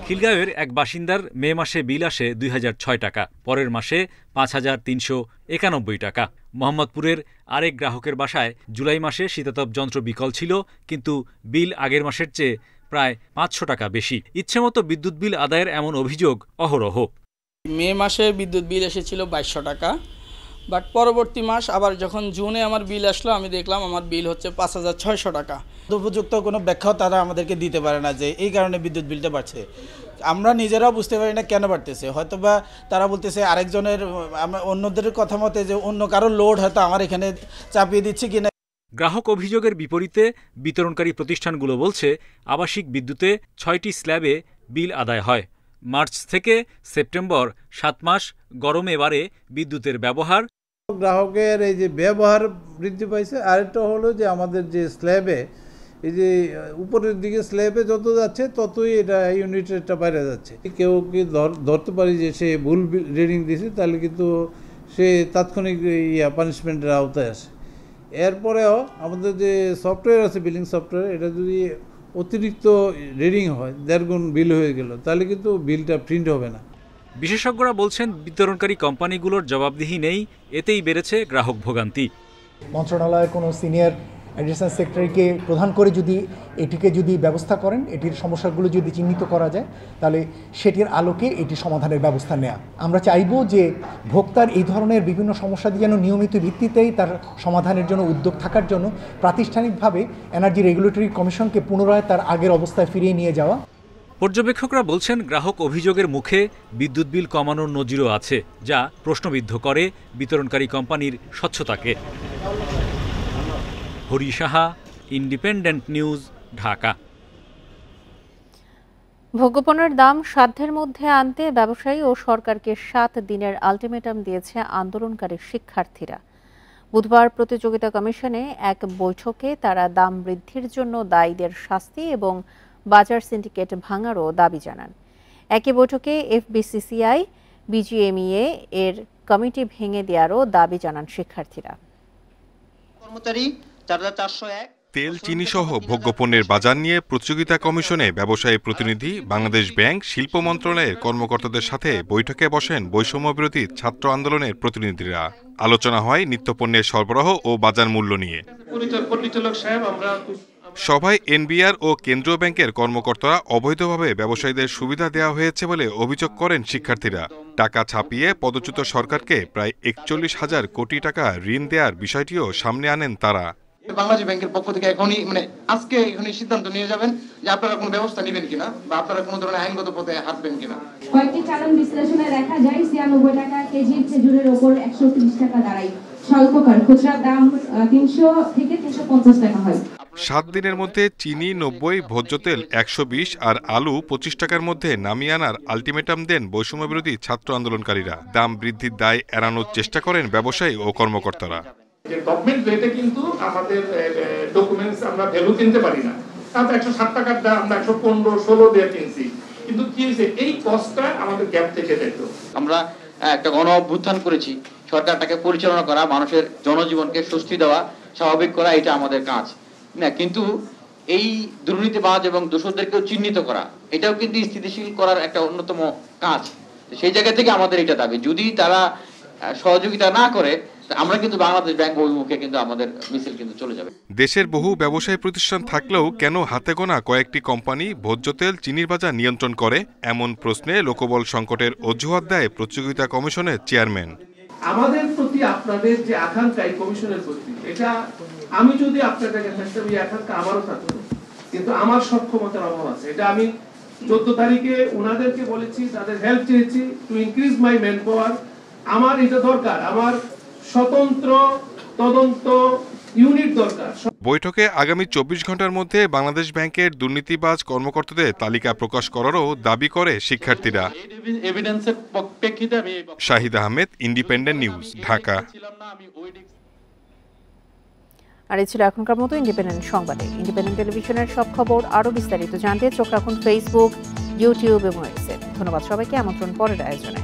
খিলগাঁওয়ের এক বাসিন্দার মে মাসে বিল আসে 2006 টাকা, পরের মাসে 5391 টাকা। মোহাম্মদপুরের আরেক গ্রাহকের বাসায় জুলাই মাসে শীতাতপ যন্ত্র বিকল ছিল, কিন্তু বিল আগের মাসের চেয়ে প্রায় 500 টাকা বেশি। ইচ্ছেমতো বিদ্যুৎ বিল আদায়ের এমন অভিযোগ অহরহ। মে মাসে বিদ্যুৎ বিল এসেছিল 2200 টাকা, বাট পরবর্তী মাস আবার যখন জুনে আমার বিল আসলো, আমি দেখলাম আমার বিল হচ্ছে 5600 টাকা। উপযুক্ত কোনো ব্যাখ্যাও তারা আমাদেরকে দিতে পারে না যে এই কারণে বিদ্যুৎ বিলটা বাড়ছে। আমরা নিজেরাও বুঝতে পারি না কেন বাড়তেছে। হয়তোবা তারা বলতেছে আরেকজনের, অন্যদের কথা মতে যে অন্য কারো লোড হয়তো আমার এখানে চাপিয়ে দিচ্ছে কিনা। গ্রাহক অভিযোগের বিপরীতে বিতরণকারী প্রতিষ্ঠানগুলো বলছে আবাসিক বিদ্যুতে 6টি স্ল্যাবে বিল আদায় হয়। মার্চ থেকে সেপ্টেম্বর 7 মাস গরমে বাড়ে বিদ্যুতের ব্যবহার। গ্রাহকের এই যে ব্যবহার বৃদ্ধি পাইছে। আরেকটা হলো যে আমাদের যে স্ল্যাবে, এই যে উপরের দিকে স্ল্যাবে যত যাচ্ছে ততই এটা ইউনিট রেটটা বাইরে যাচ্ছে। কেউ কি ধরতে পারি যে সে ভুল রিডিং দিয়েছে, তাহলে কিন্তু সে তাৎক্ষণিক পানিশমেন্টের আওতায় আসে। এরপরেও আমাদের যে সফটওয়্যার আছে, বিলিং সফটওয়্যার, এটা যদি অতিরিক্ত রিডিং হয়, 1.5 গুণ বিল হয়ে গেল, তাহলে কিন্তু বিলটা প্রিন্ট হবে না। বিশেষজ্ঞরা বলছেন বিতরণকারী কোম্পানিগুলোর জবাবদিহি নেই, এতেই বেড়েছে গ্রাহক ভোগান্তি। মন্ত্রণালয়ের কোনো সিনিয়র অ্যাডিশনাল সেক্রেটারিকে প্রধান করে যদি এটিকে যদি ব্যবস্থা করেন, এটির সমস্যাগুলো যদি চিহ্নিত করা যায়, তাহলে সেটির আলোকে এটি সমাধানের ব্যবস্থা নেওয়া। আমরা চাইব যে ভোক্তার এই ধরনের বিভিন্ন সমস্যা দিয়ে যেন নিয়মিত ভিত্তিতেই তার সমাধানের জন্য উদ্যোগ থাকার জন্য প্রাতিষ্ঠানিকভাবে এনার্জি রেগুলেটরি কমিশনকে পুনরায় তার আগের অবস্থায় ফিরিয়ে নিয়ে যাওয়া। পর্যবেক্ষকরা বলছেন গ্রাহক অভিযোগের মুখে বিদ্যুৎ বিল কমানোর নজিরও আছে, যা প্রশ্নবিদ্ধ করে বিতরণকারী কোম্পানির স্বচ্ছতাকে। Hari Saha, independent news, Dhaka. ভোগ্যপণ্যের দাম সাধ্যের মধ্যে আনতে ব্যবসায়ী ও সরকারকে 7 দিনের আলটিমেটাম দিয়েছে আন্দোলনকারী শিক্ষার্থীরা। বুধবার প্রতিযোগিতা কমিশনে এক বৈঠকে তারা দাম বৃদ্ধির জন্য দায়ীদের শাস্তি এবং বাজার সিন্ডিকেট ভাঙারও দাবি জানান। একই বৈঠকে এফবিসিসিআই, বিজিএমইএ এর কমিটি ভেঙে দেওয়ারও দাবি জানান শিক্ষার্থীরা। তেল, চিনি সহ ভোগ্যপণ্যের বাজার নিয়ে প্রতিযোগিতা কমিশনে ব্যবসায়ী প্রতিনিধি, বাংলাদেশ ব্যাংক, শিল্প মন্ত্রণালয়ের কর্মকর্তাদের সাথে বৈঠকে বসেন বৈষম্যবিরোধী ছাত্র আন্দোলনের প্রতিনিধিরা। আলোচনা হয় নিত্যপণ্যের সরবরাহ ও বাজার মূল্য নিয়ে। সভায় এনবিআর ও কেন্দ্রীয় ব্যাংকের কর্মকর্তারা অবৈধভাবে ব্যবসায়ীদের সুবিধা দেওয়া হয়েছে বলে অভিযোগ করেন শিক্ষার্থীরা। টাকা ছাপিয়ে পদচ্যুত সরকারকে প্রায় 41,000 কোটি টাকা ঋণ দেওয়ার বিষয়টিও সামনে আনেন তারা। বাংলাদেশ ব্যাংকের পক্ষ থেকে আজকে সিদ্ধান্ত নিয়ে যাবেন যে আপনারা কোনো ব্যবস্থা নেবেন কিনা বা আপনারা কোনো ধরনের আইনগত পথে হাঁটবেন কিনা। কয়েকটি চালান বিশ্লেষণে দেখা যায় 96 টাকা কেজি খেজুরের ওপর 130 টাকা দাঁড়ায়। স্বল্পকার খুচরা দাম 300 থেকে 350 টাকা হয়। 7 দিনের মধ্যে চিনি 90, ভোজ্য তেল 120 আর আলু 25 টাকার মধ্যে নামিয়ে আনার আলটিমেটাম দেন বৈষম্যবিরোধী ছাত্র আন্দোলনকারীরা। দাম বৃদ্ধির দায় এড়ানোর চেষ্টা করেন ব্যবসায়ী ও কর্মকর্তারা। যে গভর্নমেন্ট রেটে কিন্তু আমাদের ডকুমেন্টস আমরা ভ্যালু কিনতে পারি না। তাতে 160 টাকার দাম আমরা 115-16 দিয়ে কিনছি, কিন্তু কি হয়েছে এই কস্টটা আমাদের গ্যাপ থেকে যেত। আমরা একটা গণ অভ্যুত্থান করেছি, সরকারটাকে পরিচালনা করা, মানুষের জনজীবনকে স্বস্তি দেওয়া, স্বাভাবিক করা, এটা আমাদের কাজ না। কিন্তু এই দুর্নীতিবাজ এবং দোষরদেরকেও চিহ্নিত করা, এটাও কিন্তু স্থিতিশীল করার একটা অন্যতম কাজ। সেই জায়গা থেকে আমাদের এটা দাবি, যদি তারা সহযোগিতা না করে আমরা কিন্তু বাংলাদেশ ব্যাংক অভিমুখে কিন্তু আমাদের মিছিল কিন্তু চলে যাবে। দেশের বহু ব্যবসায়ী প্রতিষ্ঠান থাকলেও কেন হাতে গোনা কয়েকটি কোম্পানি ভোজ্য তেল, চিনির বাজার নিয়ন্ত্রণ করে, এমন প্রশ্নে লোকবল সংকটের অজুহাত দেয় প্রতিযোগিতা কমিশনের চেয়ারম্যান। আমাদের প্রতি আপনাদের যে আকাঙ্ক্ষা এই কমিশনের প্রতি, এটা আমি যদি আপনাদের কাছে থাকতাম এই আকাঙ্ক্ষা আমারও থাকতো, কিন্তু আমার সক্ষমতার অভাব আছে। এটা আমি 14 তারিখে ওনাদেরকে বলেছি, তাদের হেল্প চেয়েছি to increase my man power. আমার এটা দরকার, আমার স্বতন্ত্র তদন্ত ইউনিট দরকার। বৈঠকে আগামী 24 ঘন্টার মধ্যে বাংলাদেশ ব্যাংকের দুর্নীতিবাজ কর্মকর্তাদের তালিকা প্রকাশ করারও দাবি করে শিক্ষার্থীরা। Shahid Ahmed, independent news, Dhaka. আর এই ছিল এখনকার মতো ইন্ডিপেন্ডেন্ট সংবাদে। ইন্ডিপেন্ডেন্ট টেলিভিশনের সব খবর আরও বিস্তারিত জানতে চোখ রাখুন ফেসবুক, ইউটিউব এবং এক্সে। ধন্যবাদ সবাইকে। আমন্ত্রণ পরের আয়োজনে।